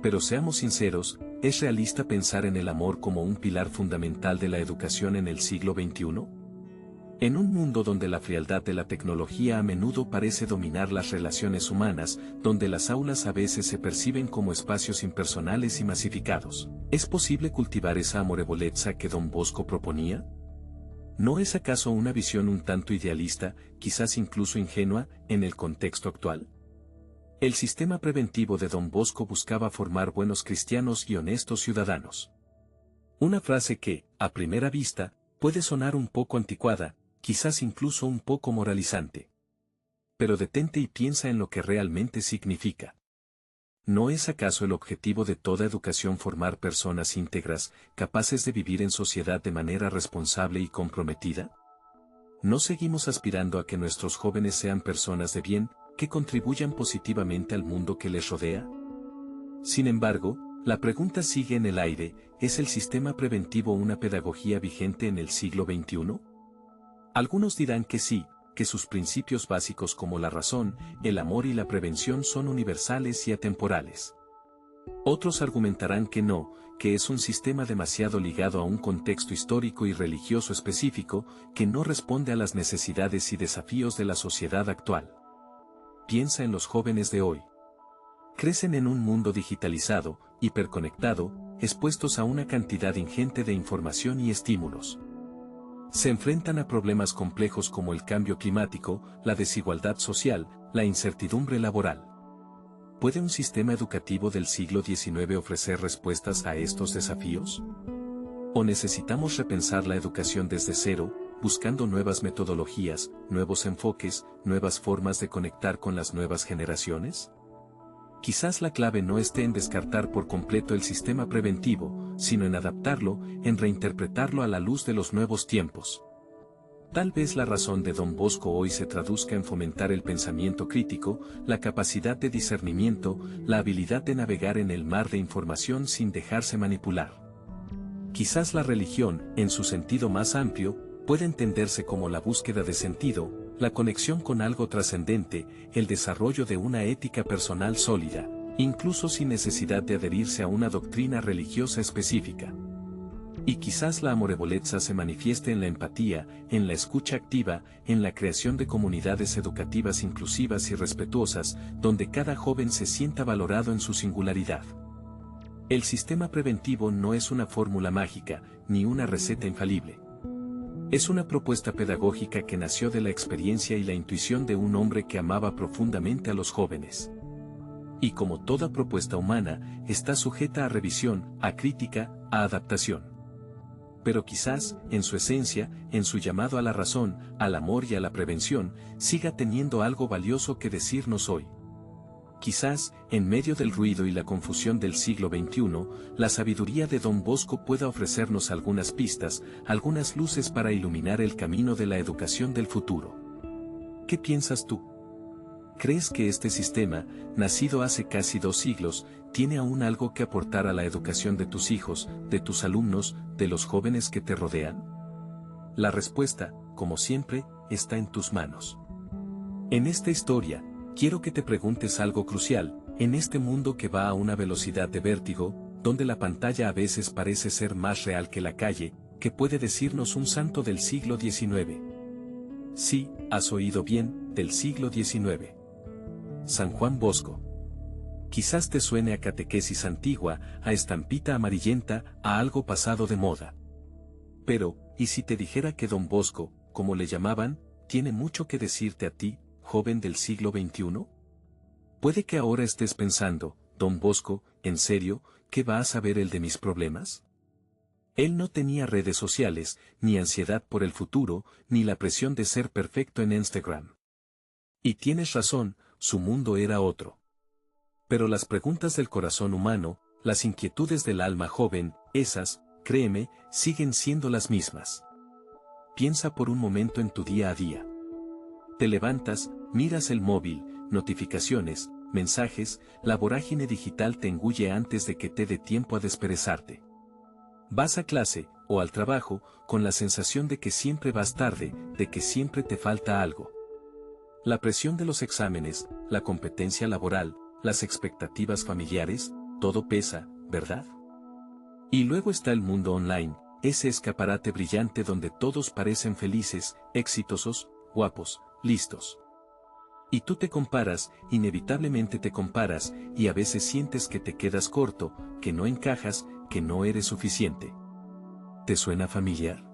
Pero seamos sinceros, ¿es realista pensar en el amor como un pilar fundamental de la educación en el siglo XXI? En un mundo donde la frialdad de la tecnología a menudo parece dominar las relaciones humanas, donde las aulas a veces se perciben como espacios impersonales y masificados, ¿es posible cultivar esa amorevolezza que Don Bosco proponía? ¿No es acaso una visión un tanto idealista, quizás incluso ingenua, en el contexto actual? El sistema preventivo de Don Bosco buscaba formar buenos cristianos y honestos ciudadanos. Una frase que, a primera vista, puede sonar un poco anticuada, quizás incluso un poco moralizante. Pero detente y piensa en lo que realmente significa. ¿No es acaso el objetivo de toda educación formar personas íntegras, capaces de vivir en sociedad de manera responsable y comprometida? ¿No seguimos aspirando a que nuestros jóvenes sean personas de bien, que contribuyan positivamente al mundo que les rodea? Sin embargo, la pregunta sigue en el aire, ¿es el sistema preventivo una pedagogía vigente en el siglo XXI? Algunos dirán que sí, que sus principios básicos como la razón, el amor y la prevención son universales y atemporales. Otros argumentarán que no, que es un sistema demasiado ligado a un contexto histórico y religioso específico, que no responde a las necesidades y desafíos de la sociedad actual. Piensa en los jóvenes de hoy. Crecen en un mundo digitalizado, hiperconectado, expuestos a una cantidad ingente de información y estímulos. Se enfrentan a problemas complejos como el cambio climático, la desigualdad social, la incertidumbre laboral. ¿Puede un sistema educativo del siglo XIX ofrecer respuestas a estos desafíos? ¿O necesitamos repensar la educación desde cero, buscando nuevas metodologías, nuevos enfoques, nuevas formas de conectar con las nuevas generaciones? Quizás la clave no esté en descartar por completo el sistema preventivo, sino en adaptarlo, en reinterpretarlo a la luz de los nuevos tiempos. Tal vez la razón de Don Bosco hoy se traduzca en fomentar el pensamiento crítico, la capacidad de discernimiento, la habilidad de navegar en el mar de información sin dejarse manipular. Quizás la religión, en su sentido más amplio, puede entenderse como la búsqueda de sentido, la conexión con algo trascendente, el desarrollo de una ética personal sólida, incluso sin necesidad de adherirse a una doctrina religiosa específica. Y quizás la amorevolezza se manifieste en la empatía, en la escucha activa, en la creación de comunidades educativas inclusivas y respetuosas, donde cada joven se sienta valorado en su singularidad. El sistema preventivo no es una fórmula mágica, ni una receta infalible. Es una propuesta pedagógica que nació de la experiencia y la intuición de un hombre que amaba profundamente a los jóvenes. Y como toda propuesta humana, está sujeta a revisión, a crítica, a adaptación. Pero quizás, en su esencia, en su llamado a la razón, al amor y a la prevención, siga teniendo algo valioso que decirnos hoy. Quizás, en medio del ruido y la confusión del siglo XXI, la sabiduría de Don Bosco pueda ofrecernos algunas pistas, algunas luces para iluminar el camino de la educación del futuro. ¿Qué piensas tú? ¿Crees que este sistema, nacido hace casi 2 siglos, tiene aún algo que aportar a la educación de tus hijos, de tus alumnos, de los jóvenes que te rodean? La respuesta, como siempre, está en tus manos. En esta historia, quiero que te preguntes algo crucial, en este mundo que va a una velocidad de vértigo, donde la pantalla a veces parece ser más real que la calle, que puede decirnos un santo del siglo XIX. Sí, has oído bien, del siglo XIX. San Juan Bosco. Quizás te suene a catequesis antigua, a estampita amarillenta, a algo pasado de moda. Pero, ¿y si te dijera que Don Bosco, como le llamaban, tiene mucho que decirte a ti, joven del siglo XXI? Puede que ahora estés pensando, Don Bosco, ¿en serio, qué va a saber él de mis problemas? Él no tenía redes sociales, ni ansiedad por el futuro, ni la presión de ser perfecto en Instagram. Y tienes razón, su mundo era otro. Pero las preguntas del corazón humano, las inquietudes del alma joven, esas, créeme, siguen siendo las mismas. Piensa por un momento en tu día a día. Te levantas, miras el móvil, notificaciones, mensajes, la vorágine digital te engulle antes de que te dé tiempo a desperezarte. Vas a clase, o al trabajo, con la sensación de que siempre vas tarde, de que siempre te falta algo. La presión de los exámenes, la competencia laboral, las expectativas familiares, todo pesa, ¿verdad? Y luego está el mundo online, ese escaparate brillante donde todos parecen felices, exitosos, guapos, listos. Y tú te comparas, inevitablemente te comparas, y a veces sientes que te quedas corto, que no encajas, que no eres suficiente. ¿Te suena familiar?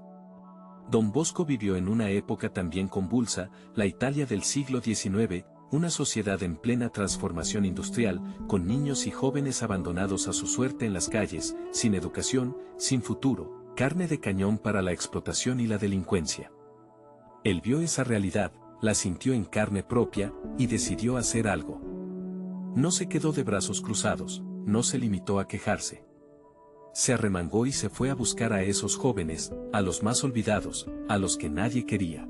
Don Bosco vivió en una época también convulsa, la Italia del siglo XIX, una sociedad en plena transformación industrial, con niños y jóvenes abandonados a su suerte en las calles, sin educación, sin futuro, carne de cañón para la explotación y la delincuencia. Él vio esa realidad, la sintió en carne propia, y decidió hacer algo. No se quedó de brazos cruzados, no se limitó a quejarse. Se arremangó y se fue a buscar a esos jóvenes, a los más olvidados, a los que nadie quería.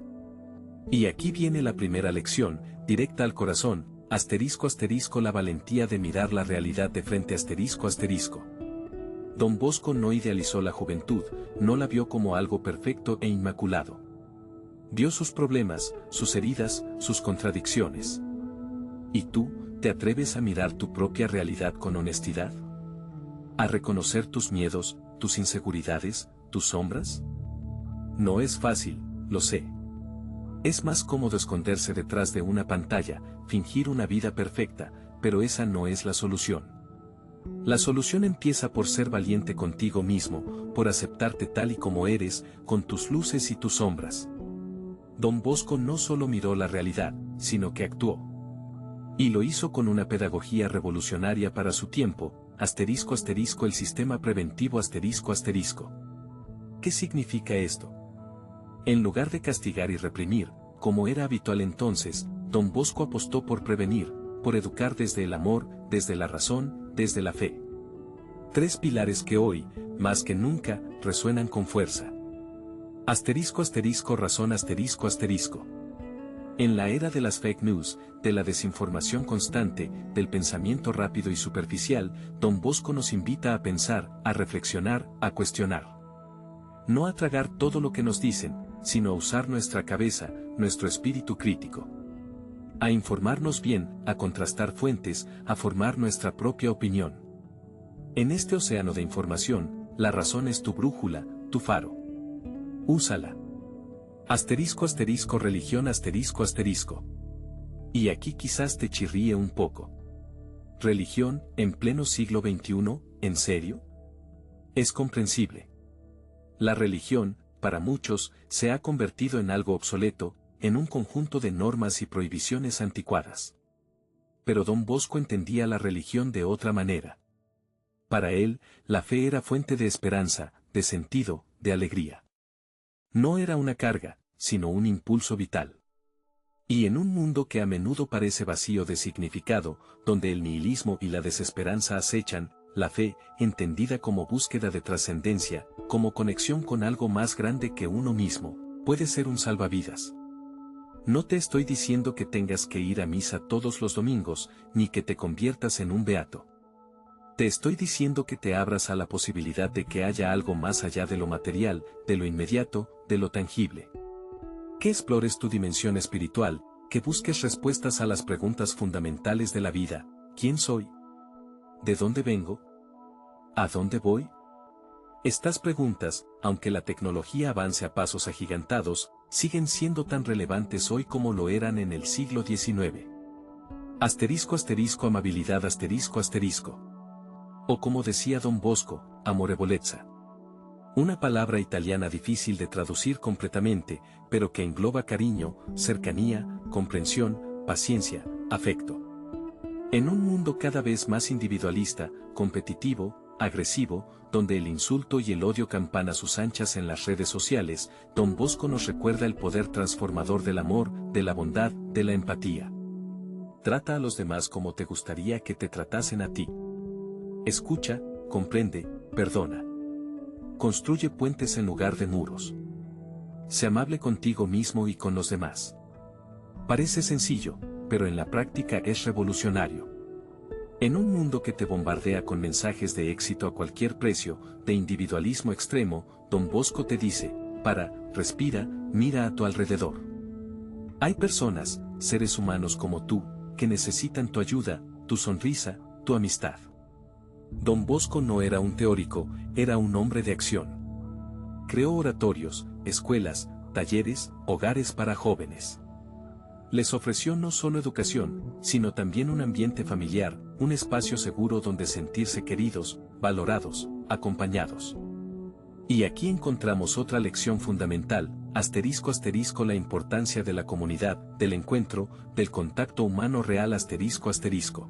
Y aquí viene la primera lección, directa al corazón, asterisco asterisco la valentía de mirar la realidad de frente asterisco asterisco. Don Bosco no idealizó la juventud, no la vio como algo perfecto e inmaculado. Vio sus problemas, sus heridas, sus contradicciones. ¿Y tú, te atreves a mirar tu propia realidad con honestidad? ¿A reconocer tus miedos, tus inseguridades, tus sombras? No es fácil, lo sé. Es más cómodo esconderse detrás de una pantalla, fingir una vida perfecta, pero esa no es la solución. La solución empieza por ser valiente contigo mismo, por aceptarte tal y como eres, con tus luces y tus sombras. Don Bosco no solo miró la realidad, sino que actuó. Y lo hizo con una pedagogía revolucionaria para su tiempo, asterisco asterisco el sistema preventivo asterisco asterisco. ¿Qué significa esto? En lugar de castigar y reprimir, como era habitual entonces, Don Bosco apostó por prevenir, por educar desde el amor, desde la razón, desde la fe. Tres pilares que hoy, más que nunca, resuenan con fuerza. Asterisco asterisco razón asterisco asterisco. En la era de las fake news, de la desinformación constante, del pensamiento rápido y superficial, Don Bosco nos invita a pensar, a reflexionar, a cuestionar. No a tragar todo lo que nos dicen, sino a usar nuestra cabeza, nuestro espíritu crítico. A informarnos bien, a contrastar fuentes, a formar nuestra propia opinión. En este océano de información, la razón es tu brújula, tu faro. Úsala. Asterisco asterisco religión asterisco asterisco. Y aquí quizás te chirríe un poco. ¿Religión, en pleno siglo XXI, en serio? Es comprensible. La religión, para muchos, se ha convertido en algo obsoleto, en un conjunto de normas y prohibiciones anticuadas. Pero Don Bosco entendía la religión de otra manera. Para él, la fe era fuente de esperanza, de sentido, de alegría. No era una carga, sino un impulso vital. Y en un mundo que a menudo parece vacío de significado, donde el nihilismo y la desesperanza acechan, la fe, entendida como búsqueda de trascendencia, como conexión con algo más grande que uno mismo, puede ser un salvavidas. No te estoy diciendo que tengas que ir a misa todos los domingos, ni que te conviertas en un beato. Te estoy diciendo que te abras a la posibilidad de que haya algo más allá de lo material, de lo inmediato, de lo tangible. Que explores tu dimensión espiritual, que busques respuestas a las preguntas fundamentales de la vida: ¿quién soy? ¿De dónde vengo? ¿A dónde voy? Estas preguntas, aunque la tecnología avance a pasos agigantados, siguen siendo tan relevantes hoy como lo eran en el siglo XIX. Asterisco asterisco amabilidad asterisco asterisco. O como decía Don Bosco, amorevolezza. Una palabra italiana difícil de traducir completamente, pero que engloba cariño, cercanía, comprensión, paciencia, afecto. En un mundo cada vez más individualista, competitivo, agresivo, donde el insulto y el odio campan a sus anchas en las redes sociales, Don Bosco nos recuerda el poder transformador del amor, de la bondad, de la empatía. Trata a los demás como te gustaría que te tratasen a ti. Escucha, comprende, perdona. Construye puentes en lugar de muros. Sé amable contigo mismo y con los demás. Parece sencillo, pero en la práctica es revolucionario. En un mundo que te bombardea con mensajes de éxito a cualquier precio, de individualismo extremo, Don Bosco te dice, para, respira, mira a tu alrededor. Hay personas, seres humanos como tú, que necesitan tu ayuda, tu sonrisa, tu amistad. Don Bosco no era un teórico, era un hombre de acción. Creó oratorios, escuelas, talleres, hogares para jóvenes. Les ofreció no solo educación, sino también un ambiente familiar, un espacio seguro donde sentirse queridos, valorados, acompañados. Y aquí encontramos otra lección fundamental, asterisco asterisco la importancia de la comunidad, del encuentro, del contacto humano real asterisco asterisco.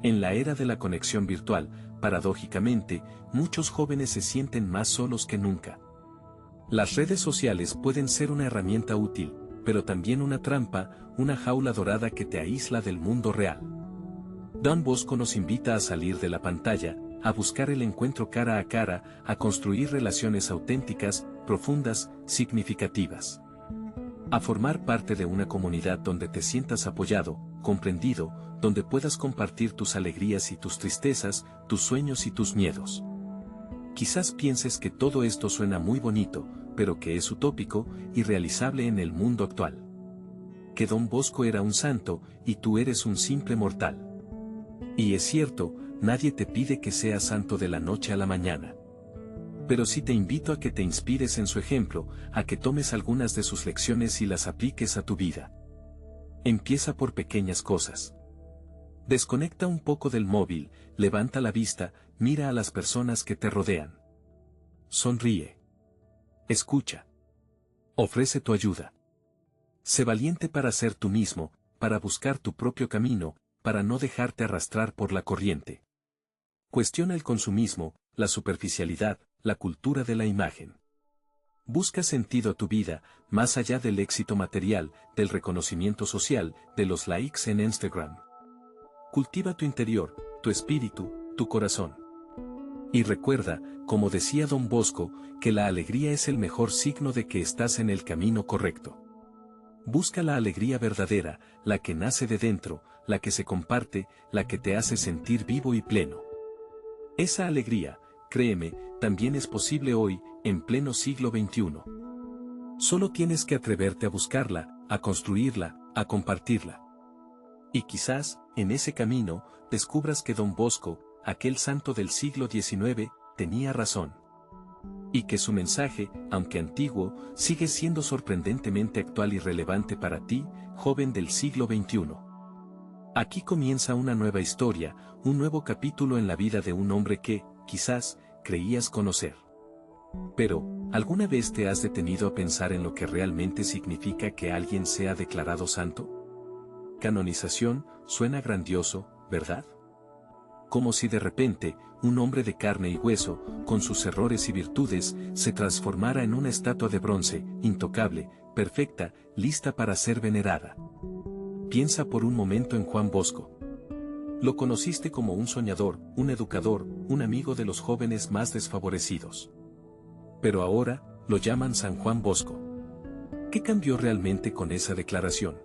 En la era de la conexión virtual, paradójicamente, muchos jóvenes se sienten más solos que nunca. Las redes sociales pueden ser una herramienta útil, pero también una trampa, una jaula dorada que te aísla del mundo real. Don Bosco nos invita a salir de la pantalla, a buscar el encuentro cara a cara, a construir relaciones auténticas, profundas, significativas. A formar parte de una comunidad donde te sientas apoyado, comprendido, donde puedas compartir tus alegrías y tus tristezas, tus sueños y tus miedos. Quizás pienses que todo esto suena muy bonito, pero que es utópico, irrealizable en el mundo actual. Que Don Bosco era un santo, y tú eres un simple mortal. Y es cierto, nadie te pide que seas santo de la noche a la mañana. Pero sí te invito a que te inspires en su ejemplo, a que tomes algunas de sus lecciones y las apliques a tu vida. Empieza por pequeñas cosas. Desconecta un poco del móvil, levanta la vista, mira a las personas que te rodean. Sonríe. Escucha. Ofrece tu ayuda. Sé valiente para ser tú mismo, para buscar tu propio camino, para no dejarte arrastrar por la corriente. Cuestiona el consumismo, la superficialidad, la cultura de la imagen. Busca sentido a tu vida, más allá del éxito material, del reconocimiento social, de los likes en Instagram. Cultiva tu interior, tu espíritu, tu corazón. Y recuerda, como decía Don Bosco, que la alegría es el mejor signo de que estás en el camino correcto. Busca la alegría verdadera, la que nace de dentro, la que se comparte, la que te hace sentir vivo y pleno. Esa alegría, créeme, también es posible hoy, en pleno siglo XXI. Solo tienes que atreverte a buscarla, a construirla, a compartirla. Y quizás, en ese camino, descubras que Don Bosco, aquel santo del siglo XIX, tenía razón. Y que su mensaje, aunque antiguo, sigue siendo sorprendentemente actual y relevante para ti, joven del siglo XXI. Aquí comienza una nueva historia, un nuevo capítulo en la vida de un hombre que, quizás, creías conocer. Pero, ¿alguna vez te has detenido a pensar en lo que realmente significa que alguien sea declarado santo? Canonización, suena grandioso, ¿verdad? Como si de repente, un hombre de carne y hueso, con sus errores y virtudes, se transformara en una estatua de bronce, intocable, perfecta, lista para ser venerada. Piensa por un momento en Juan Bosco. Lo conociste como un soñador, un educador, un amigo de los jóvenes más desfavorecidos. Pero ahora, lo llaman San Juan Bosco. ¿Qué cambió realmente con esa declaración?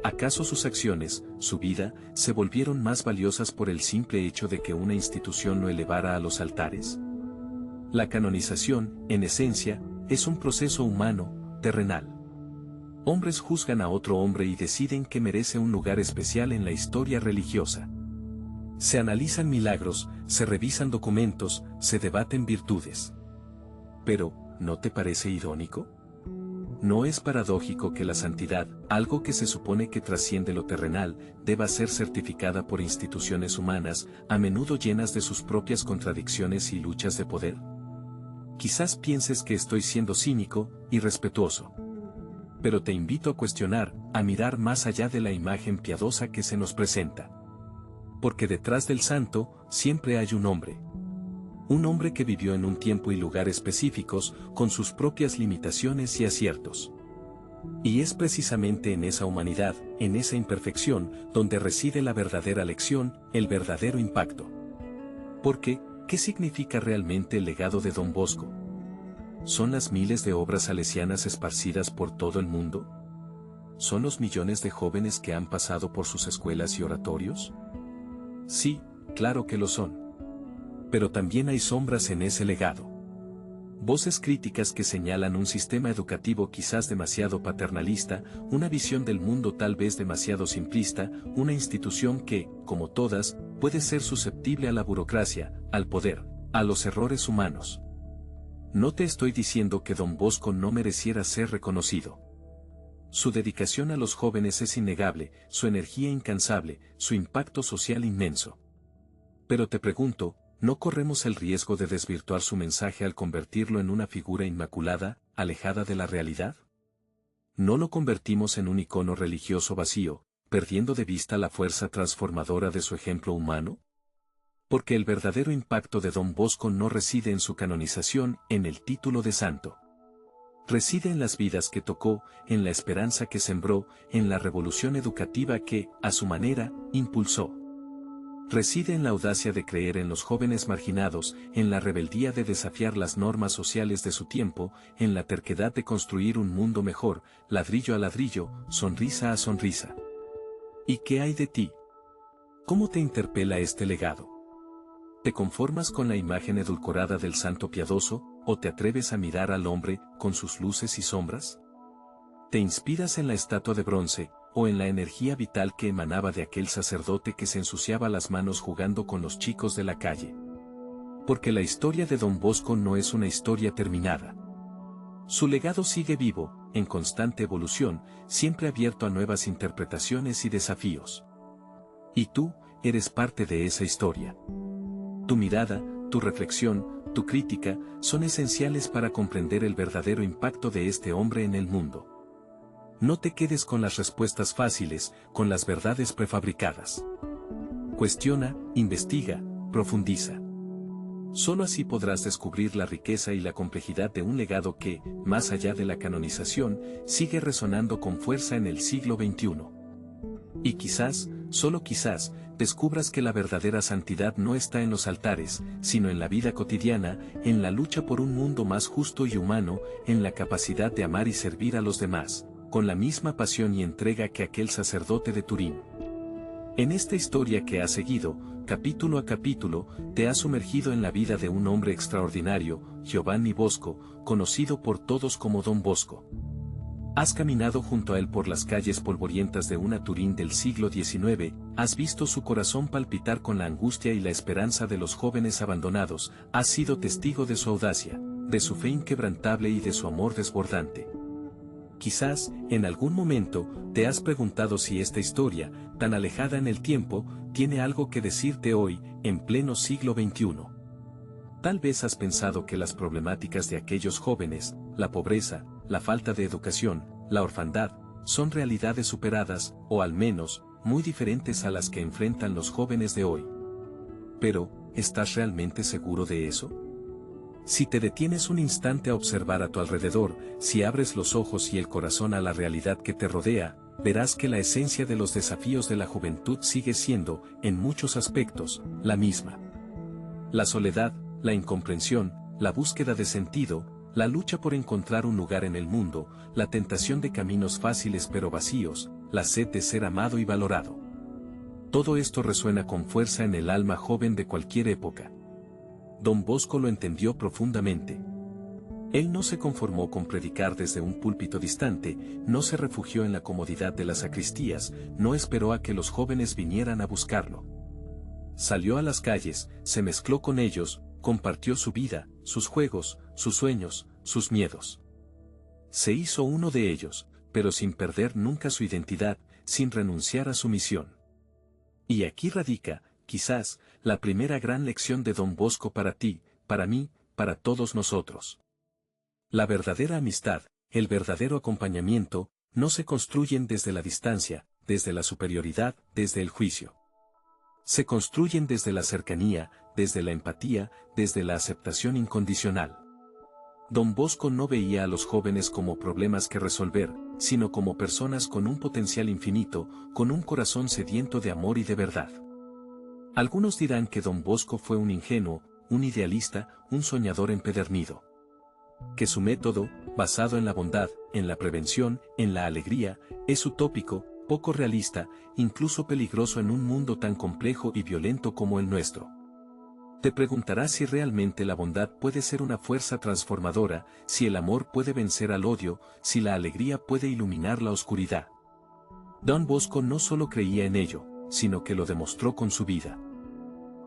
¿Acaso sus acciones, su vida, se volvieron más valiosas por el simple hecho de que una institución lo elevara a los altares? La canonización, en esencia, es un proceso humano, terrenal. Hombres juzgan a otro hombre y deciden que merece un lugar especial en la historia religiosa. Se analizan milagros, se revisan documentos, se debaten virtudes. Pero, ¿no te parece irónico? ¿No es paradójico que la santidad, algo que se supone que trasciende lo terrenal, deba ser certificada por instituciones humanas, a menudo llenas de sus propias contradicciones y luchas de poder? Quizás pienses que estoy siendo cínico, irrespetuoso. Pero te invito a cuestionar, a mirar más allá de la imagen piadosa que se nos presenta. Porque detrás del santo, siempre hay un hombre. Un hombre que vivió en un tiempo y lugar específicos, con sus propias limitaciones y aciertos. Y es precisamente en esa humanidad, en esa imperfección, donde reside la verdadera lección, el verdadero impacto. Porque, ¿qué significa realmente el legado de Don Bosco? ¿Son las miles de obras salesianas esparcidas por todo el mundo? ¿Son los millones de jóvenes que han pasado por sus escuelas y oratorios? Sí, claro que lo son. Pero también hay sombras en ese legado. Voces críticas que señalan un sistema educativo quizás demasiado paternalista, una visión del mundo tal vez demasiado simplista, una institución que, como todas, puede ser susceptible a la burocracia, al poder, a los errores humanos. No te estoy diciendo que Don Bosco no mereciera ser reconocido. Su dedicación a los jóvenes es innegable, su energía incansable, su impacto social inmenso. Pero te pregunto, ¿no corremos el riesgo de desvirtuar su mensaje al convertirlo en una figura inmaculada, alejada de la realidad? ¿No lo convertimos en un icono religioso vacío, perdiendo de vista la fuerza transformadora de su ejemplo humano? Porque el verdadero impacto de Don Bosco no reside en su canonización, en el título de santo. Reside en las vidas que tocó, en la esperanza que sembró, en la revolución educativa que, a su manera, impulsó. Reside en la audacia de creer en los jóvenes marginados, en la rebeldía de desafiar las normas sociales de su tiempo, en la terquedad de construir un mundo mejor, ladrillo a ladrillo, sonrisa a sonrisa. ¿Y qué hay de ti? ¿Cómo te interpela este legado? ¿Te conformas con la imagen edulcorada del santo piadoso, o te atreves a mirar al hombre, con sus luces y sombras? ¿Te inspiras en la estatua de bronce, o en la energía vital que emanaba de aquel sacerdote que se ensuciaba las manos jugando con los chicos de la calle? Porque la historia de Don Bosco no es una historia terminada. Su legado sigue vivo, en constante evolución, siempre abierto a nuevas interpretaciones y desafíos. Y tú, eres parte de esa historia. Tu mirada, tu reflexión, tu crítica, son esenciales para comprender el verdadero impacto de este hombre en el mundo. No te quedes con las respuestas fáciles, con las verdades prefabricadas. Cuestiona, investiga, profundiza. Solo así podrás descubrir la riqueza y la complejidad de un legado que, más allá de la canonización, sigue resonando con fuerza en el siglo XXI. Y quizás, solo quizás, descubras que la verdadera santidad no está en los altares, sino en la vida cotidiana, en la lucha por un mundo más justo y humano, en la capacidad de amar y servir a los demás, con la misma pasión y entrega que aquel sacerdote de Turín. En esta historia que has seguido, capítulo a capítulo, te has sumergido en la vida de un hombre extraordinario, Giovanni Bosco, conocido por todos como Don Bosco. Has caminado junto a él por las calles polvorientas de una Turín del siglo XIX, has visto su corazón palpitar con la angustia y la esperanza de los jóvenes abandonados, has sido testigo de su audacia, de su fe inquebrantable y de su amor desbordante. Quizás, en algún momento, te has preguntado si esta historia, tan alejada en el tiempo, tiene algo que decirte hoy, en pleno siglo XXI. Tal vez has pensado que las problemáticas de aquellos jóvenes, la pobreza, la falta de educación, la orfandad, son realidades superadas, o al menos, muy diferentes a las que enfrentan los jóvenes de hoy. Pero, ¿estás realmente seguro de eso? Si te detienes un instante a observar a tu alrededor, si abres los ojos y el corazón a la realidad que te rodea, verás que la esencia de los desafíos de la juventud sigue siendo, en muchos aspectos, la misma. La soledad, la incomprensión, la búsqueda de sentido, la lucha por encontrar un lugar en el mundo, la tentación de caminos fáciles pero vacíos, la sed de ser amado y valorado. Todo esto resuena con fuerza en el alma joven de cualquier época. Don Bosco lo entendió profundamente. Él no se conformó con predicar desde un púlpito distante, no se refugió en la comodidad de las sacristías, no esperó a que los jóvenes vinieran a buscarlo. Salió a las calles, se mezcló con ellos, compartió su vida, sus juegos, sus sueños, sus miedos. Se hizo uno de ellos, pero sin perder nunca su identidad, sin renunciar a su misión. Y aquí radica, quizás, la primera gran lección de Don Bosco para ti, para mí, para todos nosotros. La verdadera amistad, el verdadero acompañamiento, no se construyen desde la distancia, desde la superioridad, desde el juicio. Se construyen desde la cercanía, desde la empatía, desde la aceptación incondicional. Don Bosco no veía a los jóvenes como problemas que resolver, sino como personas con un potencial infinito, con un corazón sediento de amor y de verdad. Algunos dirán que Don Bosco fue un ingenuo, un idealista, un soñador empedernido. Que su método, basado en la bondad, en la prevención, en la alegría, es utópico, poco realista, incluso peligroso en un mundo tan complejo y violento como el nuestro. Te preguntarás si realmente la bondad puede ser una fuerza transformadora, si el amor puede vencer al odio, si la alegría puede iluminar la oscuridad. Don Bosco no solo creía en ello, sino que lo demostró con su vida.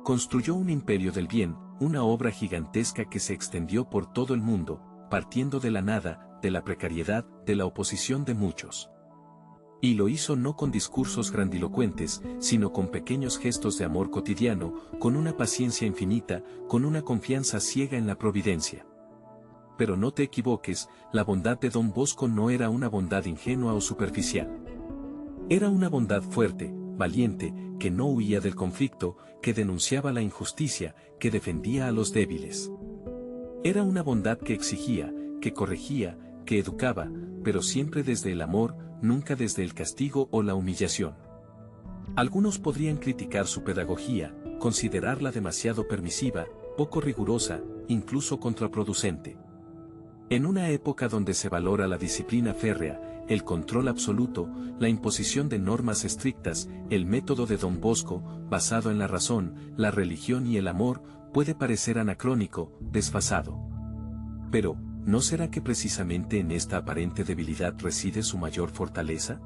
Construyó un imperio del bien, una obra gigantesca que se extendió por todo el mundo, partiendo de la nada, de la precariedad, de la oposición de muchos. Y lo hizo no con discursos grandilocuentes, sino con pequeños gestos de amor cotidiano, con una paciencia infinita, con una confianza ciega en la providencia. Pero no te equivoques, la bondad de Don Bosco no era una bondad ingenua o superficial. Era una bondad fuerte, valiente, que no huía del conflicto, que denunciaba la injusticia, que defendía a los débiles. Era una bondad que exigía, que corregía, que educaba, pero siempre desde el amor, nunca desde el castigo o la humillación. Algunos podrían criticar su pedagogía, considerarla demasiado permisiva, poco rigurosa, incluso contraproducente. En una época donde se valora la disciplina férrea, el control absoluto, la imposición de normas estrictas, el método de Don Bosco, basado en la razón, la religión y el amor, puede parecer anacrónico, desfasado. Pero, ¿no será que precisamente en esta aparente debilidad reside su mayor fortaleza?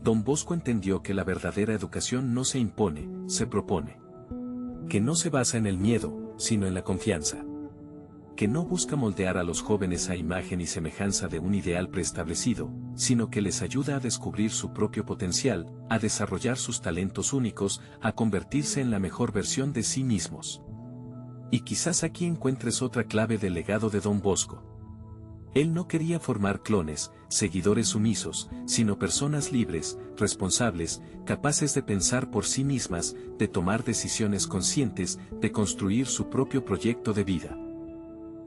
Don Bosco entendió que la verdadera educación no se impone, se propone. Que no se basa en el miedo, sino en la confianza. Que no busca moldear a los jóvenes a imagen y semejanza de un ideal preestablecido, sino que les ayuda a descubrir su propio potencial, a desarrollar sus talentos únicos, a convertirse en la mejor versión de sí mismos. Y quizás aquí encuentres otra clave del legado de Don Bosco. Él no quería formar clones, seguidores sumisos, sino personas libres, responsables, capaces de pensar por sí mismas, de tomar decisiones conscientes, de construir su propio proyecto de vida.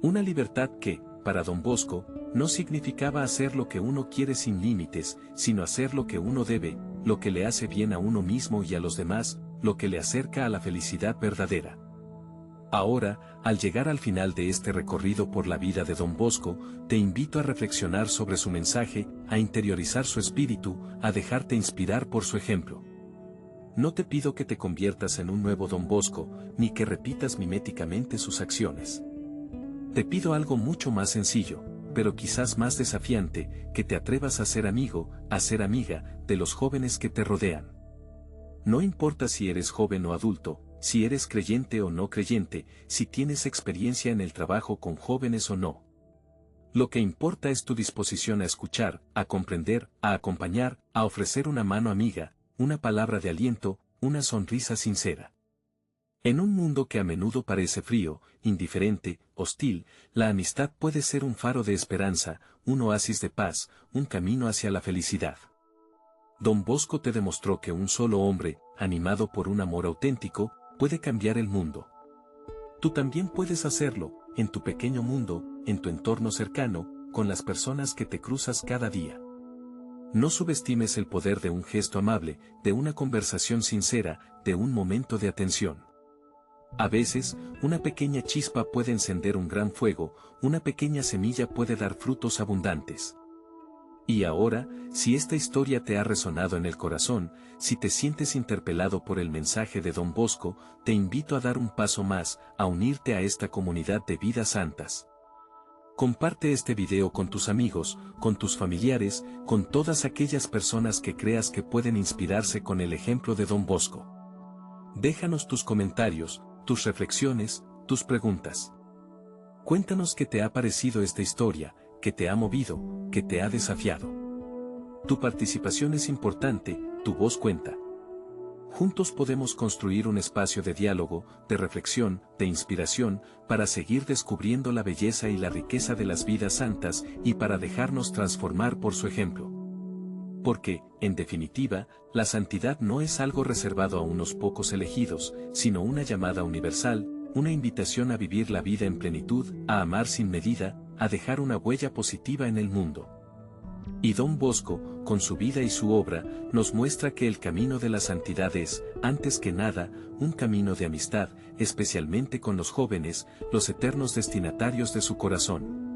Una libertad que, para Don Bosco, no significaba hacer lo que uno quiere sin límites, sino hacer lo que uno debe, lo que le hace bien a uno mismo y a los demás, lo que le acerca a la felicidad verdadera. Ahora, al llegar al final de este recorrido por la vida de Don Bosco, te invito a reflexionar sobre su mensaje, a interiorizar su espíritu, a dejarte inspirar por su ejemplo. No te pido que te conviertas en un nuevo Don Bosco, ni que repitas miméticamente sus acciones. Te pido algo mucho más sencillo, pero quizás más desafiante, que te atrevas a ser amigo, a ser amiga, de los jóvenes que te rodean. No importa si eres joven o adulto, si eres creyente o no creyente, si tienes experiencia en el trabajo con jóvenes o no. Lo que importa es tu disposición a escuchar, a comprender, a acompañar, a ofrecer una mano amiga, una palabra de aliento, una sonrisa sincera. En un mundo que a menudo parece frío, indiferente, hostil, la amistad puede ser un faro de esperanza, un oasis de paz, un camino hacia la felicidad. Don Bosco te demostró que un solo hombre, animado por un amor auténtico, puede cambiar el mundo. Tú también puedes hacerlo, en tu pequeño mundo, en tu entorno cercano, con las personas que te cruzas cada día. No subestimes el poder de un gesto amable, de una conversación sincera, de un momento de atención. A veces, una pequeña chispa puede encender un gran fuego, una pequeña semilla puede dar frutos abundantes. Y ahora, si esta historia te ha resonado en el corazón, si te sientes interpelado por el mensaje de Don Bosco, te invito a dar un paso más, a unirte a esta comunidad de vidas santas. Comparte este video con tus amigos, con tus familiares, con todas aquellas personas que creas que pueden inspirarse con el ejemplo de Don Bosco. Déjanos tus comentarios, tus reflexiones, tus preguntas. Cuéntanos qué te ha parecido esta historia, qué te ha movido, qué te ha desafiado. Tu participación es importante, tu voz cuenta. Juntos podemos construir un espacio de diálogo, de reflexión, de inspiración, para seguir descubriendo la belleza y la riqueza de las vidas santas y para dejarnos transformar por su ejemplo. Porque, en definitiva, la santidad no es algo reservado a unos pocos elegidos, sino una llamada universal, una invitación a vivir la vida en plenitud, a amar sin medida, a dejar una huella positiva en el mundo. Y Don Bosco, con su vida y su obra, nos muestra que el camino de la santidad es, antes que nada, un camino de amistad, especialmente con los jóvenes, los eternos destinatarios de su corazón.